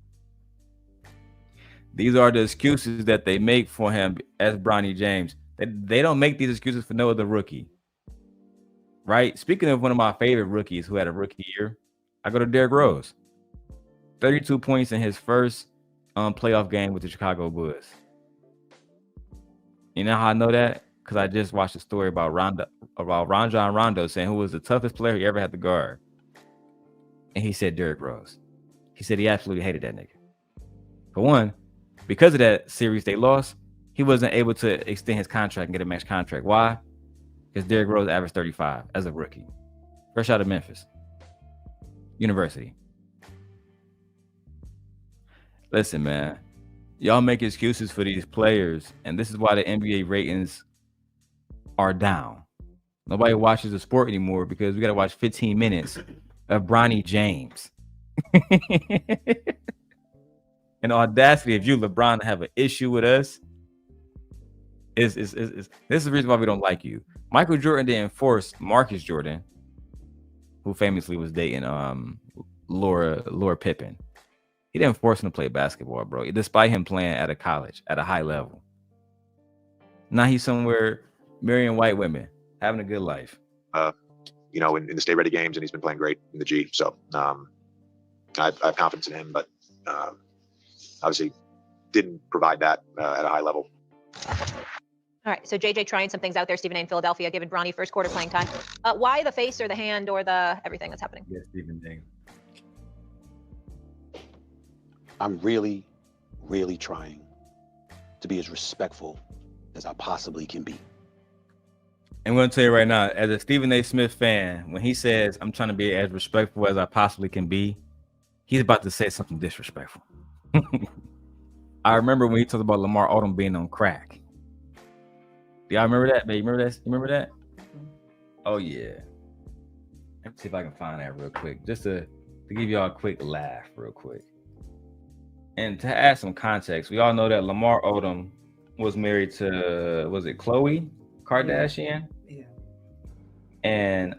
These are the excuses that they make for him as Bronny James. They don't make these excuses for no other rookie. Right? Speaking of one of my favorite rookies who had a rookie year, I go to Derrick Rose. 32 points in his first playoff game with the Chicago Bulls. You know how I know that? Because I just watched a story about Rajon Rondo saying who was the toughest player he ever had to guard. And he said Derrick Rose. He said he absolutely hated that nigga. For one, because of that series they lost, he wasn't able to extend his contract and get a max contract. Why? Because Derrick Rose averaged 35 as a rookie. Fresh out of Memphis University. Listen, man. Y'all make excuses for these players, and this is why the NBA ratings are down. Nobody watches the sport anymore because we got to watch 15 minutes of Bronny James. And the audacity of you, LeBron, to have an issue with us is this is the reason why we don't like you. Michael Jordan didn't force Marcus Jordan, who famously was dating Laura Pippen. He didn't force him to play basketball, bro, despite him playing at a college at a high level. Now he's somewhere marrying white women, having a good life. You know, in the Stay Ready games, and he's been playing great in the G. So I have confidence in him, but obviously didn't provide that at a high level. All right, so JJ trying some things out there. Stephen A. in Philadelphia, giving Bronny first quarter playing time. Why the face or the hand or the everything that's happening? Yes, Stephen A. I'm really, really trying to be as respectful as I possibly can be. I'm going to tell you right now, as a Stephen A. Smith fan, when he says, I'm trying to be as respectful as I possibly can be, he's about to say something disrespectful. I remember when he talked about Lamar Odom being on crack. Do y'all remember that, baby? Remember that? You remember that? Oh, yeah. Let me see if I can find that real quick, just to give y'all a quick laugh real quick. And to add some context, we all know that Lamar Odom was married to, was it Khloe Kardashian? Yeah. And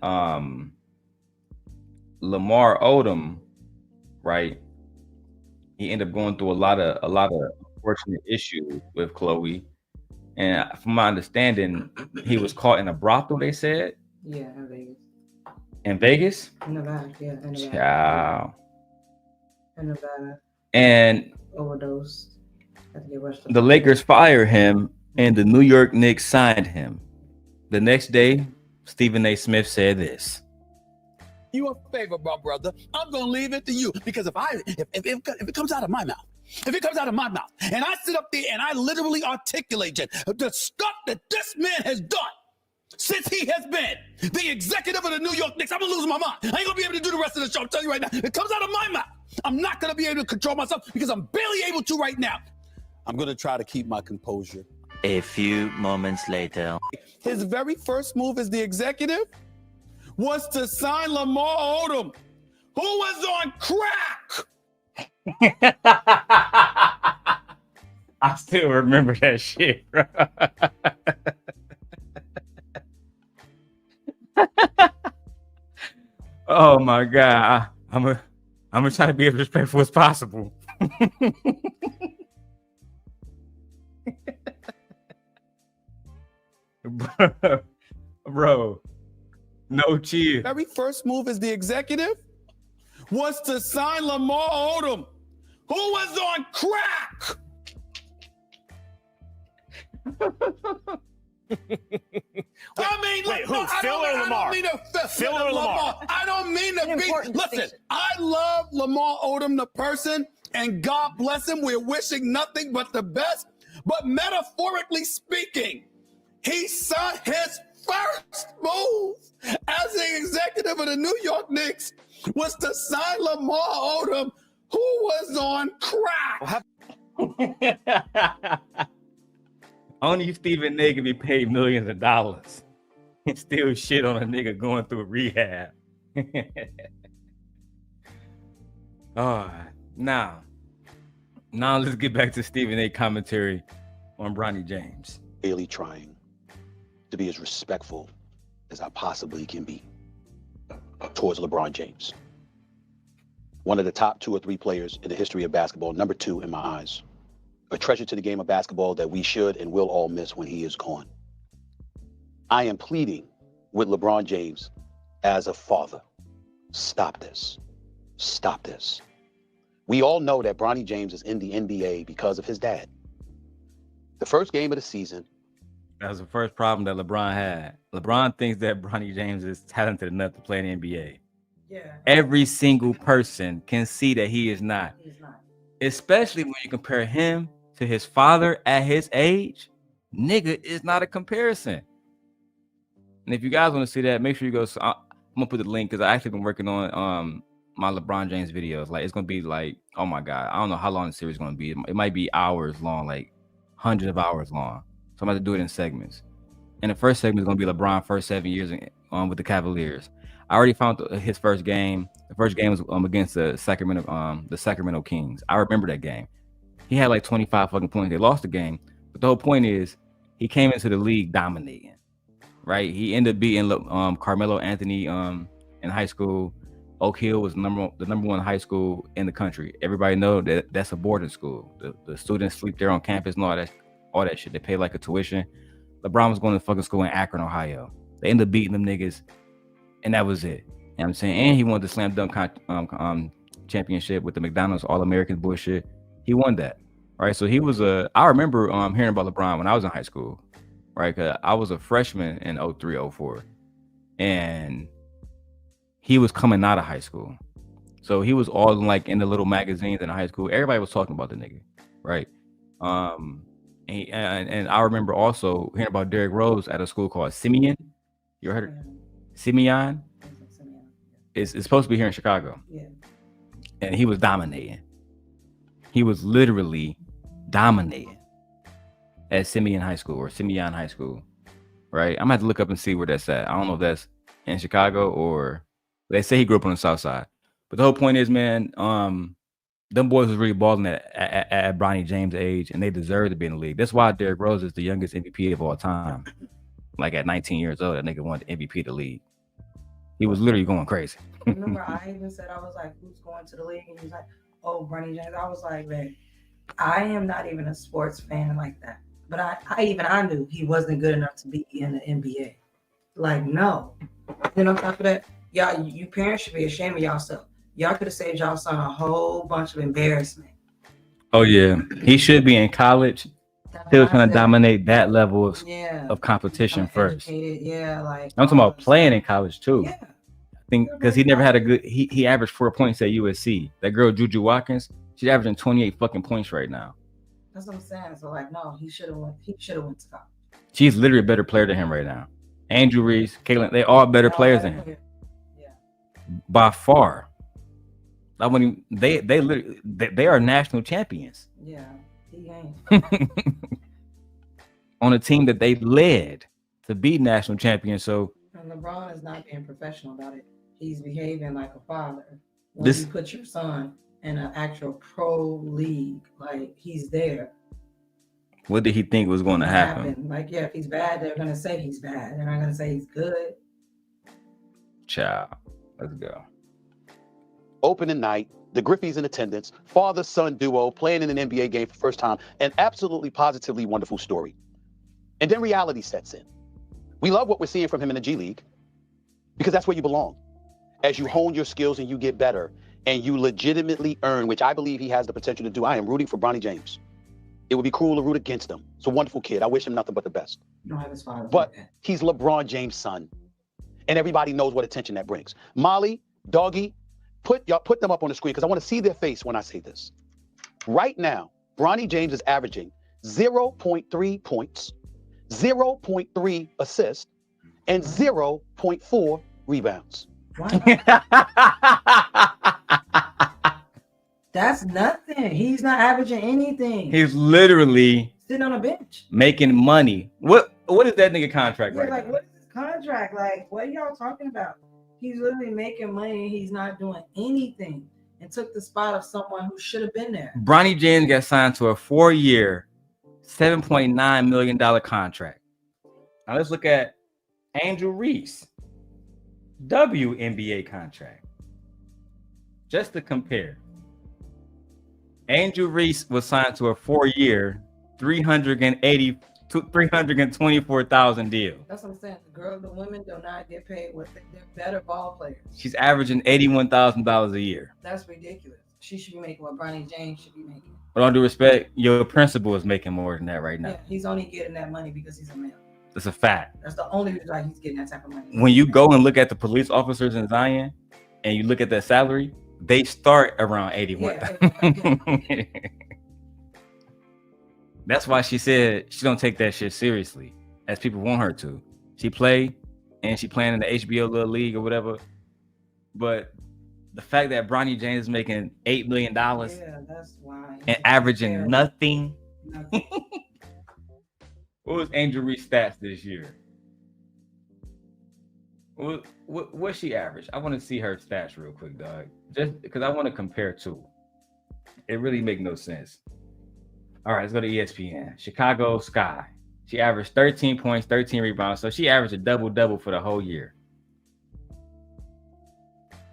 Lamar Odom, right? He ended up going through a lot of unfortunate issues with Khloe. And from my understanding, he was caught in a brothel, they said. Yeah, in Vegas. In Vegas? In Nevada, yeah. In Nevada. Ciao. In Nevada. And overdose. Had to get rushed. The Lakers fired him and the New York Knicks signed him. The next day, Stephen A. Smith said this. You a favor, my brother. I'm gonna leave it to you because if it comes out of my mouth, and I sit up there and I literally articulate the stuff that this man has done since he has been the executive of the New York Knicks, I'm gonna lose my mind. I ain't gonna be able to do the rest of the show. I'm telling you right now, it comes out of my mouth. I'm not gonna be able to control myself because I'm barely able to right now. I'm gonna try to keep my composure. A few moments later. His very first move as the executive was to sign Lamar Odom, who was on crack. I still remember that shit, bro. Oh my God. I'm gonna try to be as respectful as possible. Bro, no cheer. Very first move as the executive was to sign Lamar Odom, who was on crack. I mean, wait, who? Phil or Lamar? Phil or Lamar? I don't mean to be. Listen, I love Lamar Odom, the person, and God bless him. We're wishing nothing but the best. But metaphorically speaking, he saw his first move as the executive agenda for the New York Knicks was to sign Lamar Odom, who was on crack. Only Stephen A can be paid millions of dollars and still shit on a nigga going through rehab. All right, now let's get back to Stephen A commentary on Bronny James. Really trying to be as respectful as I possibly can be towards LeBron James. One of the top 2 or 3 players in the history of basketball, number 2 in my eyes. A treasure to the game of basketball that we should and will all miss when he is gone. I am pleading with LeBron James as a father. Stop this. Stop this. We all know that Bronny James is in the NBA because of his dad. The first game of the season. That was the first problem that LeBron had. LeBron thinks that Bronny James is talented enough to play in the NBA. Yeah. Every single person can see that he is not. He's not. Especially when you compare him to his father at his age. Nigga is not a comparison. And if you guys want to see that, make sure you go. I'm gonna put the link because I actually been working on my LeBron James videos. Like it's gonna be like, oh my god, I don't know how long the series is gonna be. It might be hours long, like hundreds of hours long. So I'm about to do it in segments. And the first segment is gonna be LeBron first 7 years with the Cavaliers. I already found his first game. The first game was against the Sacramento Kings. I remember that game. He had like 25 fucking points. They lost the game, but the whole point is he came into the league dominating. Right? He ended up beating Carmelo Anthony in high school. Oak Hill was the number 1 high school in the country. Everybody know that that's a boarding school. The students sleep there on campus and all that shit. They pay like a tuition. LeBron was going to fucking school in Akron, Ohio. They ended up beating them niggas, and that was it. You know what I'm saying? And he won the slam dunk championship with the McDonald's All-American bullshit. He won that, right? So he was I remember hearing about LeBron when I was in high school, right? Cause I was a freshman in 03, 04, and he was coming out of high school. So he was all like in the little magazines in high school. Everybody was talking about the nigga, right? And I remember also hearing about Derrick Rose at a school called Simeon. You heard it? Simeon? It's supposed to be here in Chicago. Yeah. And he was dominating. He was literally dominating at Simeon High School or Simeon High School, right? I'm gonna have to look up and see where that's at. I don't know if that's in Chicago or they say he grew up on the South Side. But the whole point is, man, them boys was really balling at Bronny James' age, and they deserve to be in the league. That's why Derrick Rose is the youngest MVP of all time. Like at 19 years old, that nigga won the MVP of the league. He was literally going crazy. Remember, I even said, I was like, who's going to the league? And he was like, oh, Bronny James. I was like, man, I am not even a sports fan like that. But I knew he wasn't good enough to be in the NBA. Like, no. Then on top of that, y'all, you parents should be ashamed of y'allself. Y'all could have saved y'all son a whole bunch of embarrassment. Oh, yeah. He should be in college, still trying to dominate that level of competition first. Yeah, like I'm talking about playing in college, too. Yeah. I think because he never had a good, he averaged 4 points at USC. That girl, Juju Watkins, she's averaging 28 fucking points right now. That's what I'm saying. So, like, no, he should have went to college. She's literally a better player than him right now. Andrew Reese, Caitlin, they all better players than him. Yeah. By far. Like when they are national champions. Yeah, he ain't. On a team that they led to be national champions. So and LeBron is not being professional about it. He's behaving like a father. When you put your son in an actual pro league, like he's there. What did he think was going to happen? Like, yeah, if he's bad, they're gonna say he's bad. They're not gonna say he's good. Ciao. Let's go. Opening night, the Griffies in attendance, father-son duo playing in an NBA game for the first time, an absolutely positively wonderful story. And then reality sets in. We love what we're seeing from him in the G League because that's where you belong. As you hone your skills and you get better and you legitimately earn, which I believe he has the potential to do. I am rooting for Bronny James. It would be cruel to root against him. It's a wonderful kid. I wish him nothing but the best. You don't have his father. But he's LeBron James' son. And everybody knows what attention that brings. Molly, Doggy, put them up on the screen because I want to see their face when I say this. Right now, Bronny James is averaging 0.3 points, 0.3 assists, and 0.4 rebounds. That's nothing. He's not averaging anything. He's literally Sitting on a bench. making money. What is that nigga contract Yeah, right like now? what is his contract? Like, what are y'all talking about? He's literally making money and he's not doing anything, and took the spot of someone who should have been there. Bronny James got signed to a 4-year, $7.9 million contract. Now let's look at Angel Reese, WNBA contract. Just to compare, Angel Reese was signed to a 4-year, $324,000 deal. That's what I'm saying. The women do not get paid what they're better ball players. She's averaging $81,000 a year. That's ridiculous. She should be making what Bronny James should be making. With all due respect, your principal is making more than that right now. Yeah, he's only getting that money because he's a male. That's a fact. That's the only reason why he's getting that type of money. When you go and look at the police officers in Zion and you look at their salary, they start around 81. Yeah. That's why she said she don't take that shit seriously, as people want her to. She playing in the HBO Little League or whatever. But the fact that Bronny James is making $8 million that's why. And averaging nothing. What was Angel Reese's stats this year? What she averaged? I want to see her stats real quick, dog. Just because I want to compare two. It really make no sense. All right, let's go to ESPN. Chicago Sky. She averaged 13 points, 13 rebounds. So she averaged a double-double for the whole year.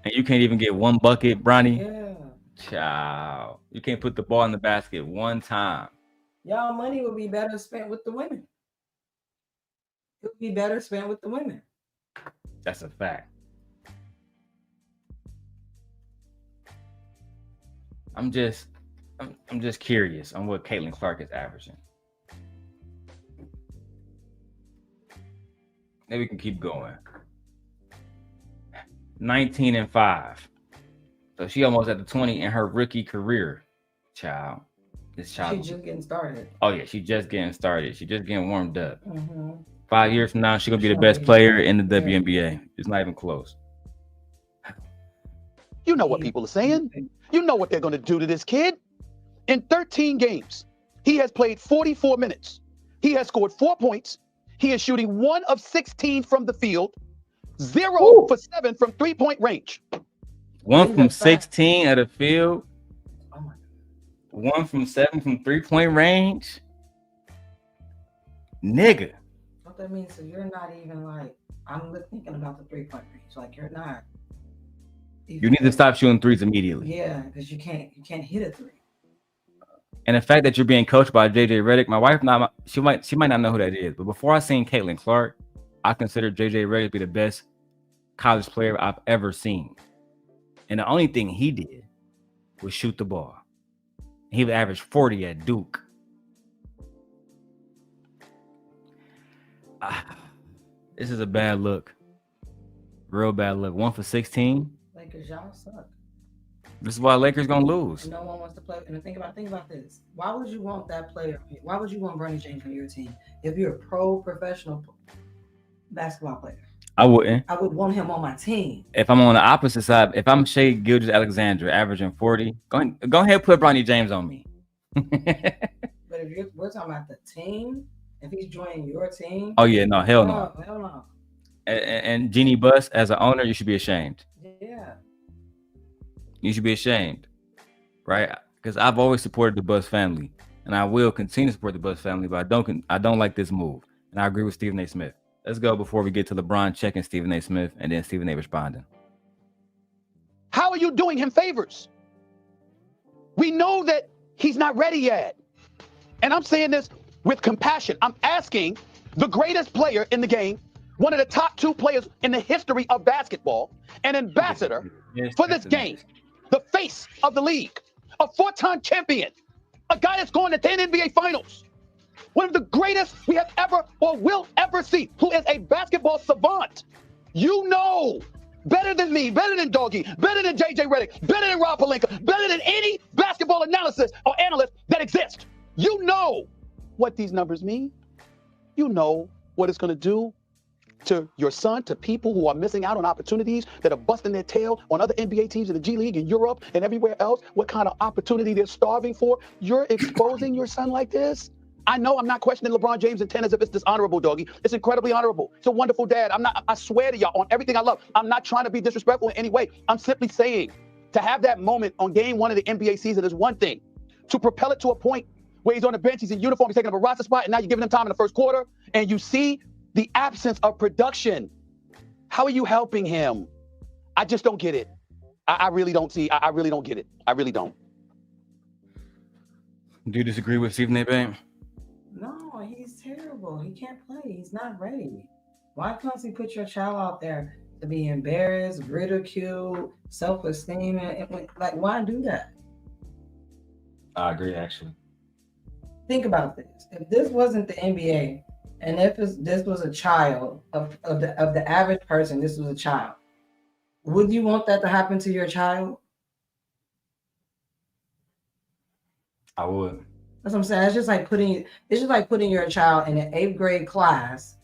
And you can't even get one bucket, Bronny? Yeah. Ciao. You can't put the ball in the basket one time. Y'all money would be better spent with the women. It would be better spent with the women. That's a fact. I'm just curious on what Caitlin Clark is averaging. Maybe we can keep going. 19-5. So she almost at the 20 in her rookie career. Child. This child. She's just getting started. Oh yeah, she's just getting started. She's just getting warmed up. Mm-hmm. 5 years from now, she's gonna be the best player in the WNBA. It's not even close. You know what people are saying. You know what they're going to do to this kid. In 13 games, he has played 44 minutes. He has scored 4 points. He is shooting 1 of 16 from the field, 0 for 7 from 3-point range. 1 from 16 at the field. 1 from 7 from 3-point range. Nigga. What that means is you're not even like, I'm thinking about the 3-point range. Like you're not. You need to stop shooting threes immediately. Yeah, because you can't hit a 3. And the fact that you're being coached by JJ Redick, my wife she might not know who that is, but before I seen Caitlin Clark, I consider JJ Redick to be the best college player I've ever seen. And the only thing he did was shoot the ball. He would average 40 at Duke. This is a bad look. Real bad look. 1 for 16. Lakers, y'all suck. This is why Lakers gonna lose. No one wants to play. And think about this. Why would you want that player? Why would you want Bronny James on your team if you're a professional basketball player? I wouldn't. I would want him on my team. If I'm on the opposite side, if I'm Shea Gilgeous-Alexander averaging 40, go ahead and put Bronny James on me. But if we're talking about the team, if he's joining your team. Oh yeah, no, hell no. Hell no. And Jeannie Buss, as an owner, you should be ashamed. Yeah. You should be ashamed, right? Because I've always supported the Buss family, and I will continue to support the Buss family. But I don't like this move, and I agree with Stephen A. Smith. Let's go before we get to LeBron checking Stephen A. Smith, and then Stephen A. responding. How are you doing him favors? We know that he's not ready yet, and I'm saying this with compassion. I'm asking the greatest player in the game, one of the top 2 players in the history of basketball, an ambassador for this game, the face of the league, a 4-time champion, a guy that's going to 10 NBA finals, one of the greatest we have ever or will ever see, who is a basketball savant. You know better than me, better than Doggy, better than JJ Redick, better than Rob Pelinka, better than any basketball analysis or analyst that exists. You know what these numbers mean. You know what it's going to do to your son, to people who are missing out on opportunities, that are busting their tail on other NBA teams in the G League in Europe and everywhere else, what kind of opportunity they're starving for. You're exposing your son like this? I know I'm not questioning LeBron James' intent as if it's dishonorable, doggy. It's incredibly honorable. It's a wonderful dad. I swear to y'all on everything I love. I'm not trying to be disrespectful in any way. I'm simply saying to have that moment on game 1 of the NBA season is one thing. To propel it to a point where he's on the bench, he's in uniform, he's taking up a roster spot, and now you're giving him time in the first quarter, and you see the absence of production. How are you helping him? I just don't get it. I really don't see. I really don't get it. I really don't. Do you disagree with Stephen A. Banks? No, he's terrible. He can't play. He's not ready. Why constantly put your child out there to be embarrassed, ridiculed, self-esteem? Like, why do that? I agree, actually. Think about this. If this wasn't the NBA, and if this was a child of the average person, this was a child, would you want that to happen to your child? I would. That's what I'm saying. It's just like putting your child in an 8th grade class,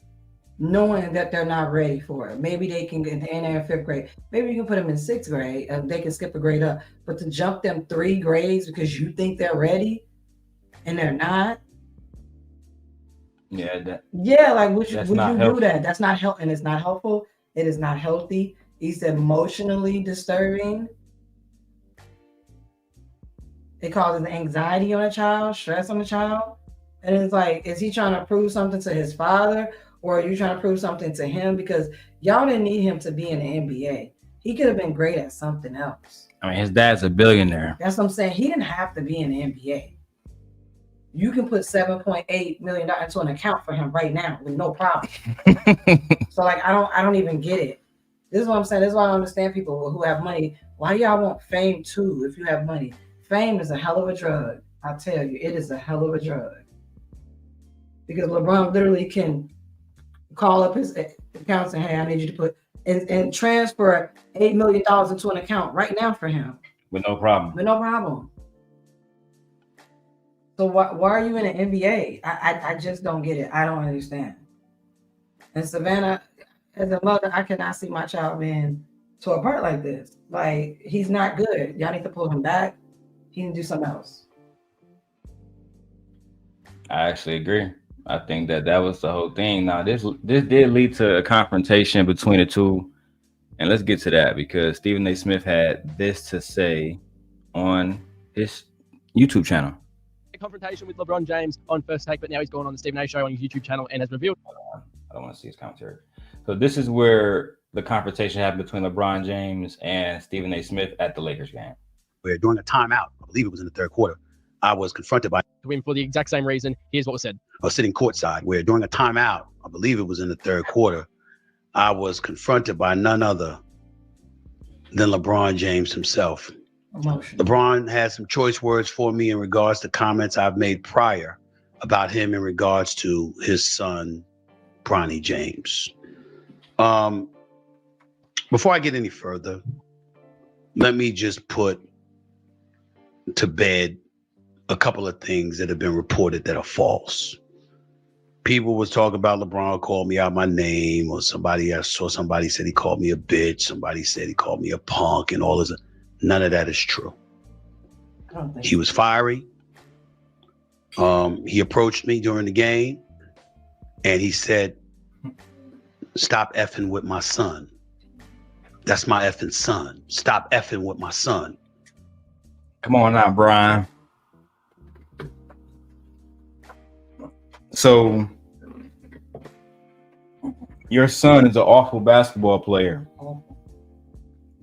knowing that they're not ready for it. Maybe they can get in there in 5th grade. Maybe you can put them in 6th grade and they can skip a grade up. But to jump them 3 grades because you think they're ready and they're not. Yeah, like would you do that? That's not help, and it's not helpful. It is not healthy. It's emotionally disturbing. It causes anxiety on a child, stress on a child. And it's like, is he trying to prove something to his father, or are you trying to prove something to him? Because y'all didn't need him to be in the NBA. He could have been great at something else. I mean, his dad's a billionaire. That's what I'm saying. He didn't have to be in the NBA. You can put $7.8 million into an account for him right now with no problem. So like, I don't even get it. This is what I'm saying. This is why I don't understand people who have money. Why y'all want fame too if you have money? Fame is a hell of a drug. I tell you, it is a hell of a drug. Because LeBron literally can call up his accounts and, hey, I need you to put and transfer $8 million into an account right now for him. With no problem. With no problem. So why are you in the NBA? I just don't get it. I don't understand. And Savannah, as a mother, I cannot see my child being to a part like this. Like, he's not good. Y'all need to pull him back. He can do something else. I actually agree. I think that was the whole thing. Now, this did lead to a confrontation between the two. And let's get to that because Stephen A. Smith had this to say on his YouTube channel. Confrontation with LeBron James on First Take, but now he's gone on the Stephen A. Show on his YouTube channel and has revealed. I don't want to see his commentary. So this is where the confrontation happened between LeBron James and Stephen A. Smith at the Lakers game. Where during a timeout, I believe it was in the 3rd quarter, I was confronted by to win for the exact same reason. Here's what was said. I was sitting courtside where during a timeout, I believe it was in the 3rd quarter, I was confronted by none other than LeBron James himself. LeBron had some choice words for me in regards to comments I've made prior about him in regards to his son, Bronny James. Before I get any further, let me just put to bed a couple of things that have been reported that are false. People was talking about LeBron called me out my name, or somebody said he called me a bitch. Somebody said he called me a punk and all this. None of that is true. He was fiery. He approached me during the game and he said, stop effing with my son. That's my effing son. Stop effing with my son. Come on now, Brian. So your son is an awful basketball player.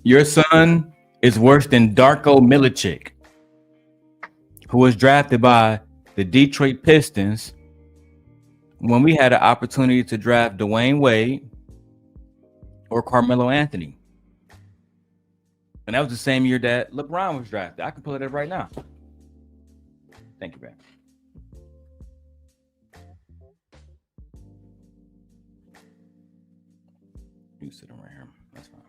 Your son is worse than Darko Milicic, who was drafted by the Detroit Pistons when we had an opportunity to draft Dwayne Wade or Carmelo Anthony. And that was the same year that LeBron was drafted. I can pull it up right now. Thank you, man. You sit right here. That's fine.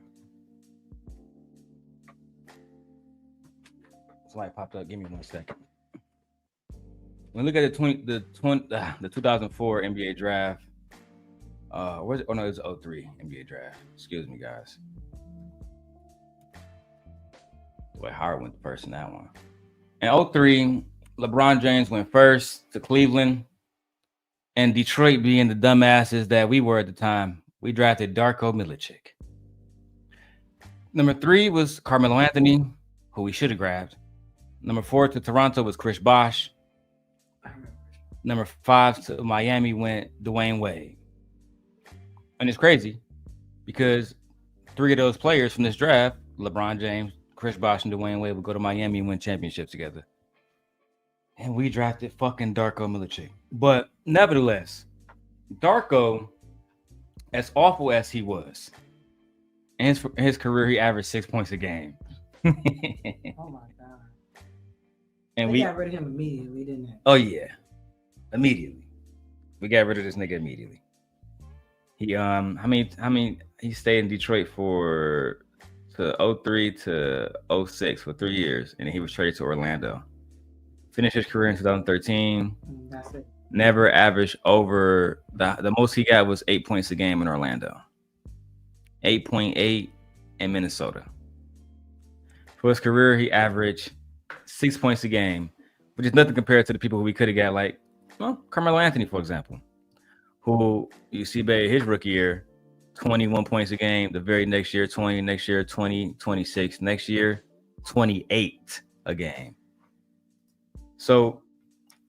Somebody popped up. Give me 1 second. When we look at the 2004 NBA draft, Where's it? Oh no, it's 03 NBA draft. Excuse me, guys. The way Howard went first in that one. In 03, LeBron James went first to Cleveland. And Detroit, being the dumbasses that we were at the time, we drafted Darko Milicic. Number 3 was Carmelo Anthony, who we should have grabbed. Number 4 to Toronto was Chris Bosh. Number 5 to Miami went Dwayne Wade. And it's crazy because 3 of those players from this draft, LeBron James, Chris Bosh, and Dwayne Wade, would go to Miami and win championships together. And we drafted fucking Darko Milicic. But nevertheless, Darko, as awful as he was, in his career, he averaged 6 points a game. Oh my god! And we got rid of him immediately, didn't they? Oh yeah, immediately. We got rid of this nigga immediately. He he stayed in Detroit to 03 to 06 for 3 years, and he was traded to Orlando. Finished his career in 2013. That's it. Never averaged over the most he got was 8 points a game in Orlando. 8.8 in Minnesota. For his career, he averaged 6 points a game, which is nothing compared to the people who we could have got, like, well, Carmelo Anthony, for example, who you see his rookie year, 21 points a game. The very next year, 20. Next year, 20, 26. Next year, 28 a game. So,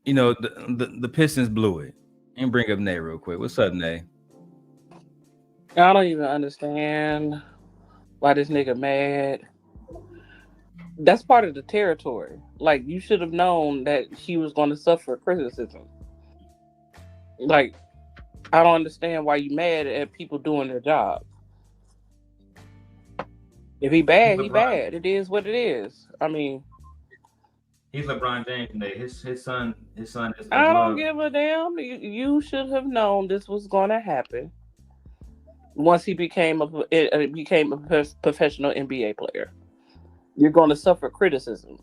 you know, the Pistons blew it. And bring up Nay real quick. What's up, Nay? I don't even understand why this nigga mad. That's part of the territory. Like, you should have known that he was going to suffer criticism. Like, I don't understand why you mad at people doing their job. If he bad, he bad. It is what it is. I mean, he's LeBron James, and his son is. I don't give a damn. You should have known this was going to happen once he became a professional NBA player. You're going to suffer criticism.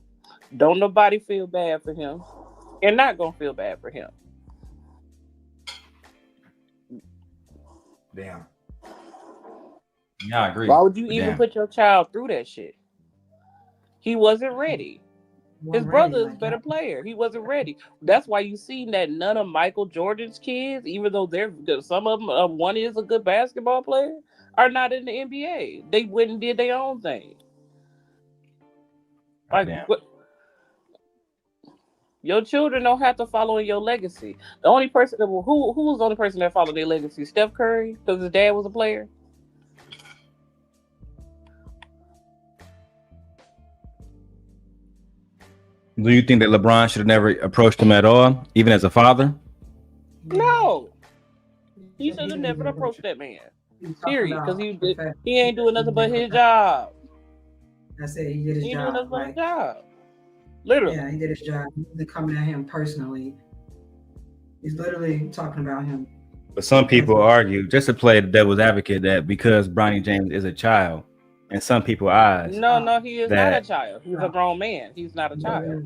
Don't nobody feel bad for him. You're not going to feel bad for him. Damn. Yeah, I agree. Why would you even put your child through that shit? He wasn't ready. His brother is a better player. He wasn't ready. That's why you see that none of Michael Jordan's kids, even though some of them, one is a good basketball player, are not in the NBA. They went and did their own thing. Like, your children don't have to follow in your legacy. The only person who was the only person that followed their legacy? Steph Curry, because his dad was a player. Do you think that LeBron should have never approached him at all, even as a father? No, he should have never approached that man. Period, because he ain't doing nothing but his job. That's it. He did his job. He ain't doing nothing but his job. Literally. Yeah, he did his job. He's coming at him personally. He's literally talking about him. But some people argue, just to play the devil's advocate, that because Bronny James is a child, in some people's eyes, no, he is not a child. He's a grown man. He's not a child.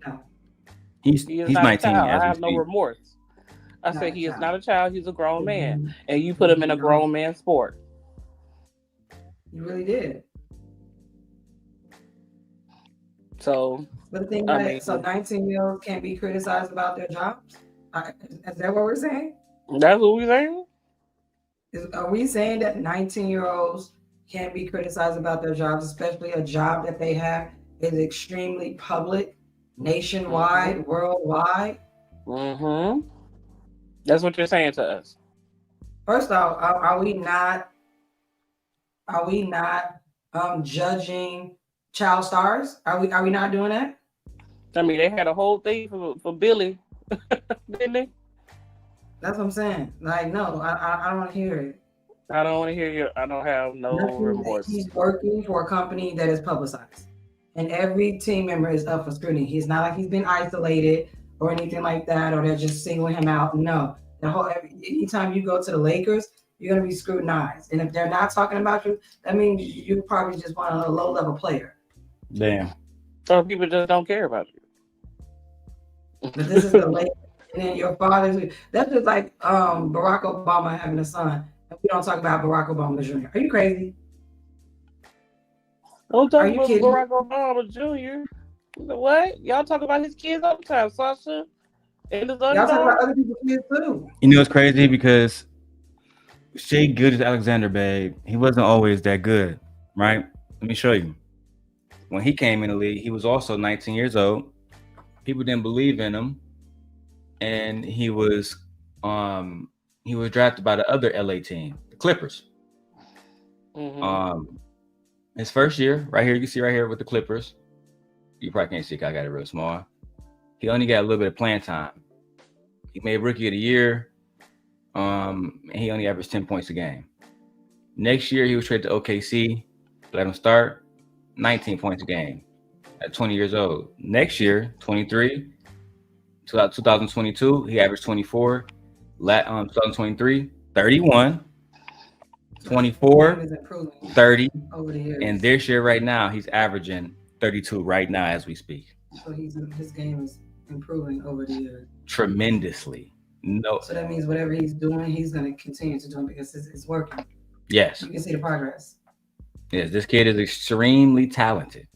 No. He's 19. I have no remorse. I said he is not a child. He's a grown man, and you put him in a grown man sport. You really did. So, but the thing is, so 19-year-olds can't be criticized about their jobs? Is that what we're saying? That's what we're saying? Are we saying that 19-year-olds can't be criticized about their jobs, especially a job that they have is extremely public, nationwide, worldwide? Mm-hmm. That's what you're saying to us. First off, are we not judging child stars? Are we not doing that? I mean, they had a whole thing for Billy, didn't they? That's what I'm saying. Like, no, I don't want to hear it. I don't want to hear you. I don't have no remorse. He's working for a company that is publicized, and every team member is up for scrutiny. He's not like he's been isolated or anything like that, or they're just singling him out. No, anytime you go to the Lakers, you're gonna be scrutinized, and if they're not talking about you, that means you probably just want a low-level player. Damn. So people just don't care about you. But this is the Lakers. And then your father's. That's just like Barack Obama having a son. And we don't talk about Barack Obama Jr. Are you crazy? Don't talk Are you about kidding? Barack Obama Jr. What? Y'all talk about his kids all the time, Sasha. And his other Y'all talk dog? about other people's kids too. You know, it's crazy because Shea Good Alexander, babe, he wasn't always that good, right? Let me show you. When he came in the league, he was also 19 years old. People didn't believe in him, and he was drafted by the other LA team, the Clippers. His first year, right here, you can see right here with the Clippers. You probably can't see it, I got it real small. He only got a little bit of playing time. He made Rookie of the Year. And he only averaged 10 points a game. Next year, he was traded to OKC. Let him start 19 points a game at 20 years old. Next year, 2022, he averaged 24. 2023, 31. 24, 30. And this year, right now, he's averaging 32 right now as we speak. So his game is improving over the years. Tremendously. No. So that means whatever he's doing, he's going to continue to do it because it's working. Yes. You can see the progress. Yes, this kid is extremely talented.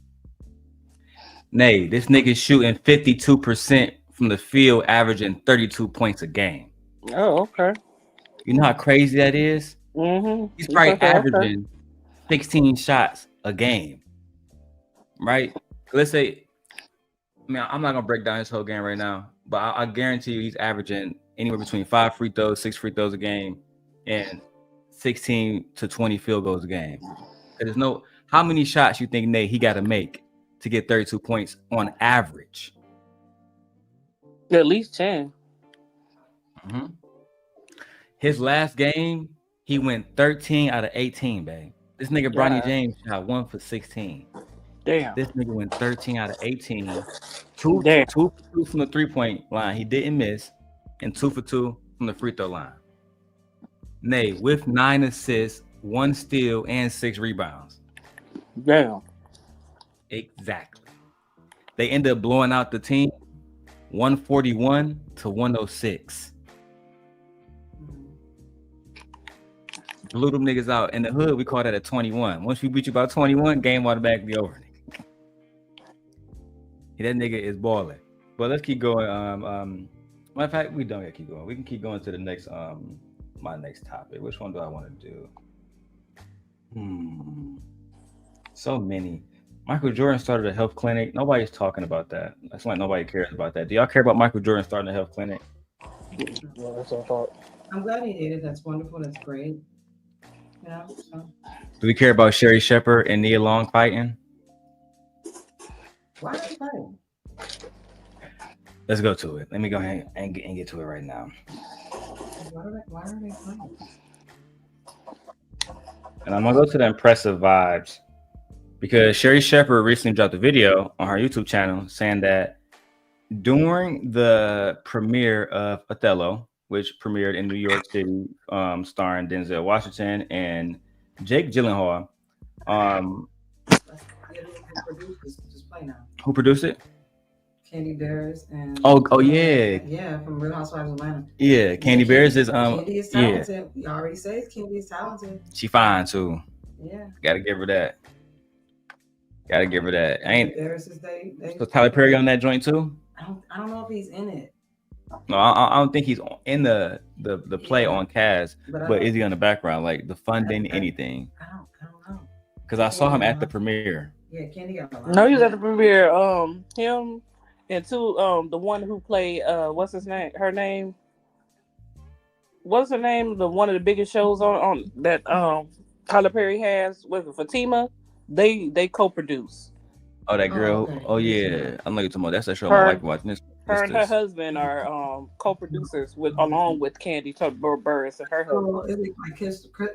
Nay, this nigga's shooting 52% from the field, averaging 32 points a game. Oh, okay. You know how crazy that is? Mm-hmm. He's probably averaging 16 shots a game. Right? Let's say, I'm not going to break down his whole game right now, but I guarantee you he's averaging anywhere between 5 free throws, 6 free throws a game, and 16 to 20 field goals a game. There's no, how many shots you think, Nate, he got to make to get 32 points on average? At least 10. Mm-hmm. His last game, he went 13 out of 18, babe. This nigga Bronny James shot 1 for 16. Damn. This nigga went 13 out of 18. Two for 2 from the 3-point line. He didn't miss. And 2 for 2 from the free throw line. Nay, with 9 assists, 1 steal, and 6 rebounds. Damn. Exactly. They ended up blowing out the team 141 to 106. Blew them niggas out. In the hood, we call that a 21. Once we beat you by 21, game automatically over. That nigga is balling. But let's keep going. Matter of fact, we don't gotta keep going. We can keep going to the next my next topic. Which one do I want to do? So many. Michael Jordan started a health clinic. Nobody's talking about that. That's why nobody cares about that. Do y'all care about Michael Jordan starting a health clinic? Well, that's what I thought. I'm glad he did it. That's wonderful. That's great. Yeah. So. Do we care about Sherry Shepherd and Nia Long fighting? Why are they fighting? Let's go to it. Let me go ahead and get to it right now. Why are they fighting? And I'm gonna go to the impressive vibes because Sherry Shepherd recently dropped a video on her YouTube channel saying that during the premiere of Othello, which premiered in New York City, starring Denzel Washington and Jake Gyllenhaal, who produced it? Candy Bears and oh yeah, from Real Housewives of Atlanta. Yeah, Candy Bears is Candy is talented. We already say Candy is talented. She fine too. Yeah, gotta give her that. So Tyler Perry on that joint too? I don't know if he's in it. No, I don't think he's in the play on cast, but is he on the background, like the funding, anything? I don't know. Because I saw him at the premiere. Yeah, Candy got a lot. No, he was at the premiere. Him and two, the one who played what's his name? Her name? What's her name? The one of the biggest shows on that Tyler Perry has with Fatima. They co-produce. Oh, that girl. Oh yeah, I know you're talking about. That's that show Her, I like watching. Her and her husband are co-producers along with Candy Burris and her husband. Oh, is it like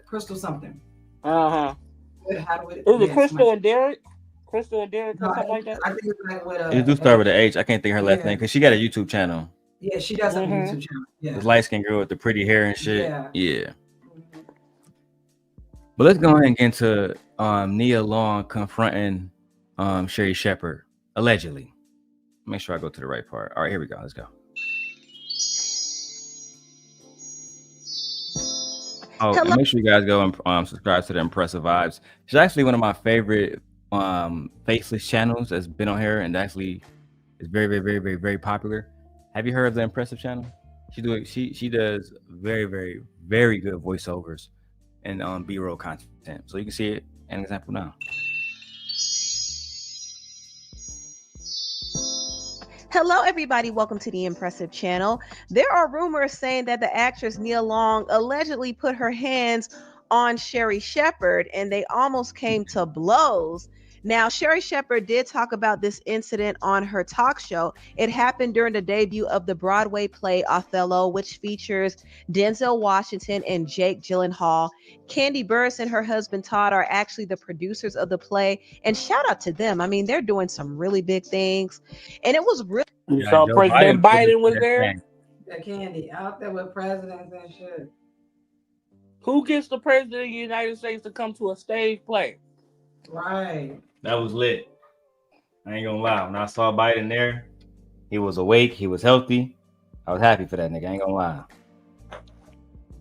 Crystal something? Is it Crystal and Derek? Crystal and Derek or something like that? I think it's like with It do start with an H. I can't think of her last name because she got a YouTube channel. Yeah, she does have a YouTube channel. Yeah, this light skinned girl with the pretty hair and shit. Yeah. But let's go ahead and get into Nia Long confronting Sherry Shepherd allegedly. Make sure I go to the right part. All right, here we go. Let's go. Oh, and make sure you guys go and subscribe to the Impressive Vibes. She's actually one of my favorite faceless channels that's been on here, and actually is very, very, very, very, very popular. Have you heard of the Impressive channel? She does very, very, very good voiceovers and B-roll content. So you can see it an example now. Hello, everybody. Welcome to the Impressive Channel. There are rumors saying that the actress Nia Long allegedly put her hands on Sherri Shepherd and they almost came to blows. Now, Sherri Shepherd did talk about this incident on her talk show. It happened during the debut of the Broadway play Othello, which features Denzel Washington and Jake Gyllenhaal. Candy Burris and her husband Todd are actually the producers of the play, and shout out to them. I mean, they're doing some really big things, and it was really. You saw President Biden was there. Yeah, Candy out there with presidents and shit. Who gets the president of the United States to come to a stage play? Right. That was lit. I ain't gonna lie. When I saw Biden there, he was awake, he was healthy. I was happy for that nigga. I ain't gonna lie.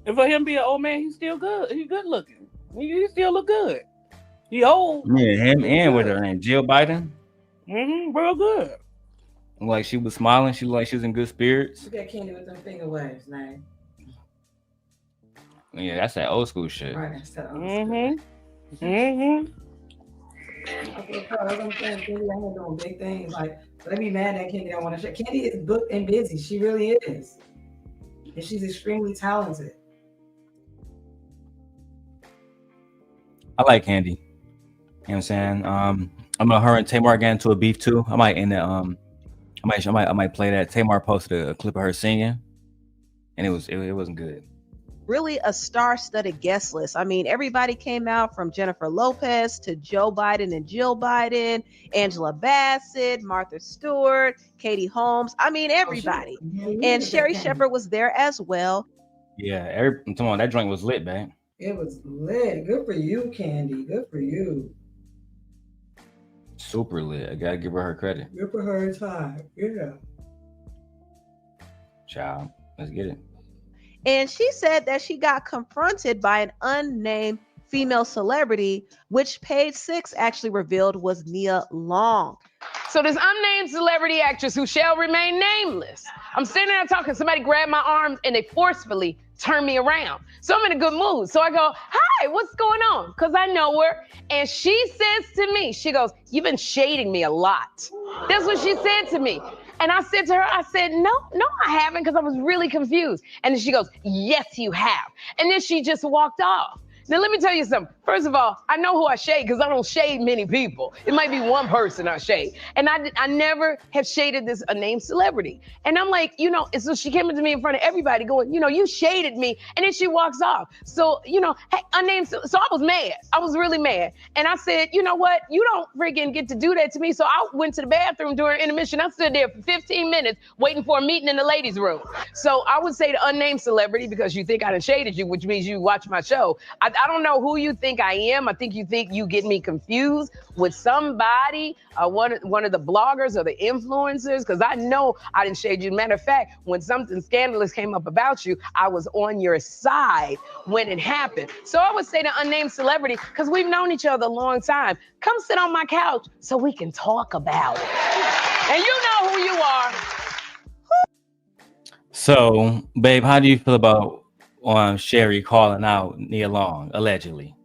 And for him being an old man, he's still good. He's good looking. He still look good. He old. Yeah, him and with her name, Jill Biden. Real good. Like she was smiling. She looked like she was in good spirits. Look at Candy with them finger waves, man. Yeah, that's that old school shit. Right, that's that old school. I'm saying, Candy ain't doing big things. Like, let me mad that Candy don't want to share. Candy is booked and busy. She really is. And she's extremely talented. I like Candy. You know what I'm saying? I'm gonna her and Tamar get into a beef too. I might end it. I might play that. Tamar posted a clip of her singing, and it wasn't good. Really a star-studded guest list. I mean, everybody came out from Jennifer Lopez to Joe Biden and Jill Biden, Angela Bassett, Martha Stewart, Katie Holmes. I mean, everybody. And Sherri Shepherd was there as well. Yeah, come on, that joint was lit, man. It was lit. Good for you, Candy. Good for you. Super lit. I gotta give her credit. Good for her time. Yeah. Child, let's get it. And she said that she got confronted by an unnamed female celebrity, which Page Six actually revealed was Nia Long. So this unnamed celebrity actress who shall remain nameless. I'm sitting there talking, somebody grabbed my arms and they forcefully turned me around. So I'm in a good mood. So I go, hi, what's going on? Because I know her. And she says to me, she goes, you've been shading me a lot. That's what she said to me. And I said to her, I said, no, I haven't, because I was really confused. And then she goes, yes, you have. And then she just walked off. Now, let me tell you something. First of all, I know who I shade because I don't shade many people. It might be one person I shade. And I never have shaded this unnamed celebrity. And I'm like, and so she came into me in front of everybody going, you shaded me. And then she walks off. So, hey, unnamed. So I was mad. I was really mad. And I said, you know what? You don't freaking get to do that to me. So I went to the bathroom during intermission. I stood there for 15 minutes waiting for a meeting in the ladies' room. So I would say the unnamed celebrity, because you think I done shaded you, which means you watch my show. I don't know who you think I am. I think you get me confused with somebody, one of the bloggers or the influencers, because I know I didn't shade you. Matter of fact, when something scandalous came up about you, I was on your side when it happened. So I would say the unnamed celebrity, because we've known each other a long time. Come sit on my couch so we can talk about it. And you know who you are. So, babe, how do you feel about Sherri calling out Nia Long, allegedly?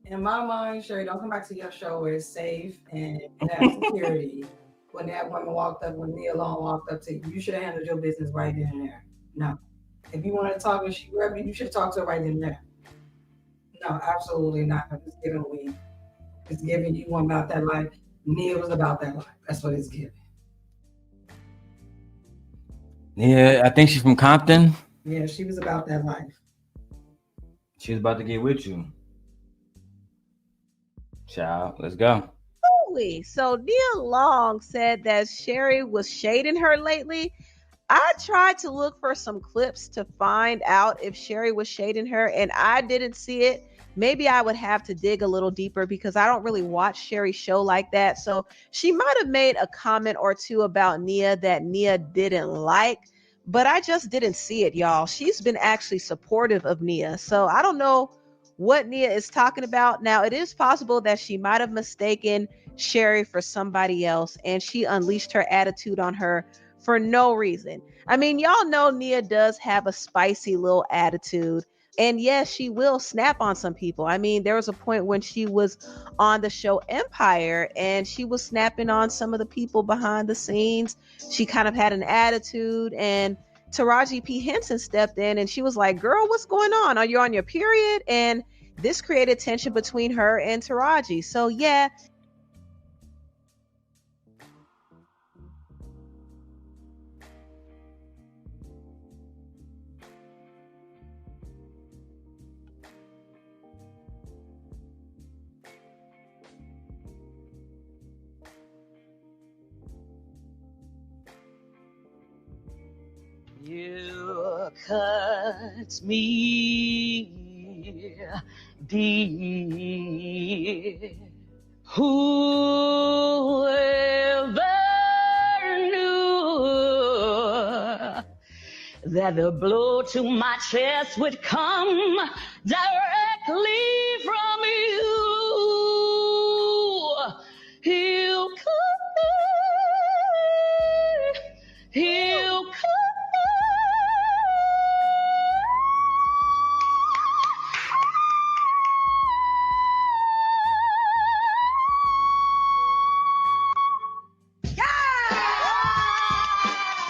In my mind, Sherri, don't come back to your show where it's safe and have security. When that woman when Nia Long walked up to you, you should have handled your business right then and there. No. If you want to talk and she grabbed you, you should talk to her right then and there. No, absolutely not. I'm just giving weed. It's giving you one about that life. Nia was about that life. That's what it's giving. Yeah, I think she's from Compton. Yeah, she was about that life. She was about to get with you. Child, let's go. So Nia Long said that Sherri was shading her lately. I tried to look for some clips to find out if Sherri was shading her, and I didn't see it. Maybe I would have to dig a little deeper because I don't really watch Sherri's show like that. So she might have made a comment or two about Nia that Nia didn't like. but I just didn't see it, y'all. She's been actually supportive of Nia. So I don't know what Nia is talking about. Now, it is possible that she might have mistaken Sherry for somebody else, and she unleashed her attitude on her for no reason. I mean, y'all know Nia does have a spicy little attitude. And yes, she will snap on some people. I mean, there was a point when she was on the show Empire and she was snapping on some of the people behind the scenes. She kind of had an attitude, and Taraji P. Henson stepped in and she was like, girl, what's going on? Are you on your period? And this created tension between her and Taraji. So yeah. You cut me deep. Whoever knew that the blow to my chest would come directly from you? You cut me. You cut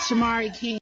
Shamari King.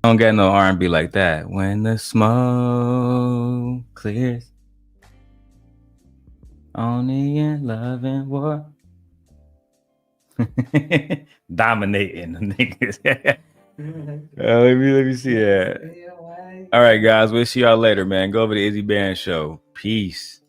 I don't get no R&B like that. When the smoke clears, only in love and war. Dominating the niggas. Let me see that. All right, guys. We'll see y'all later, man. Go over to Izzy Band Show. Peace.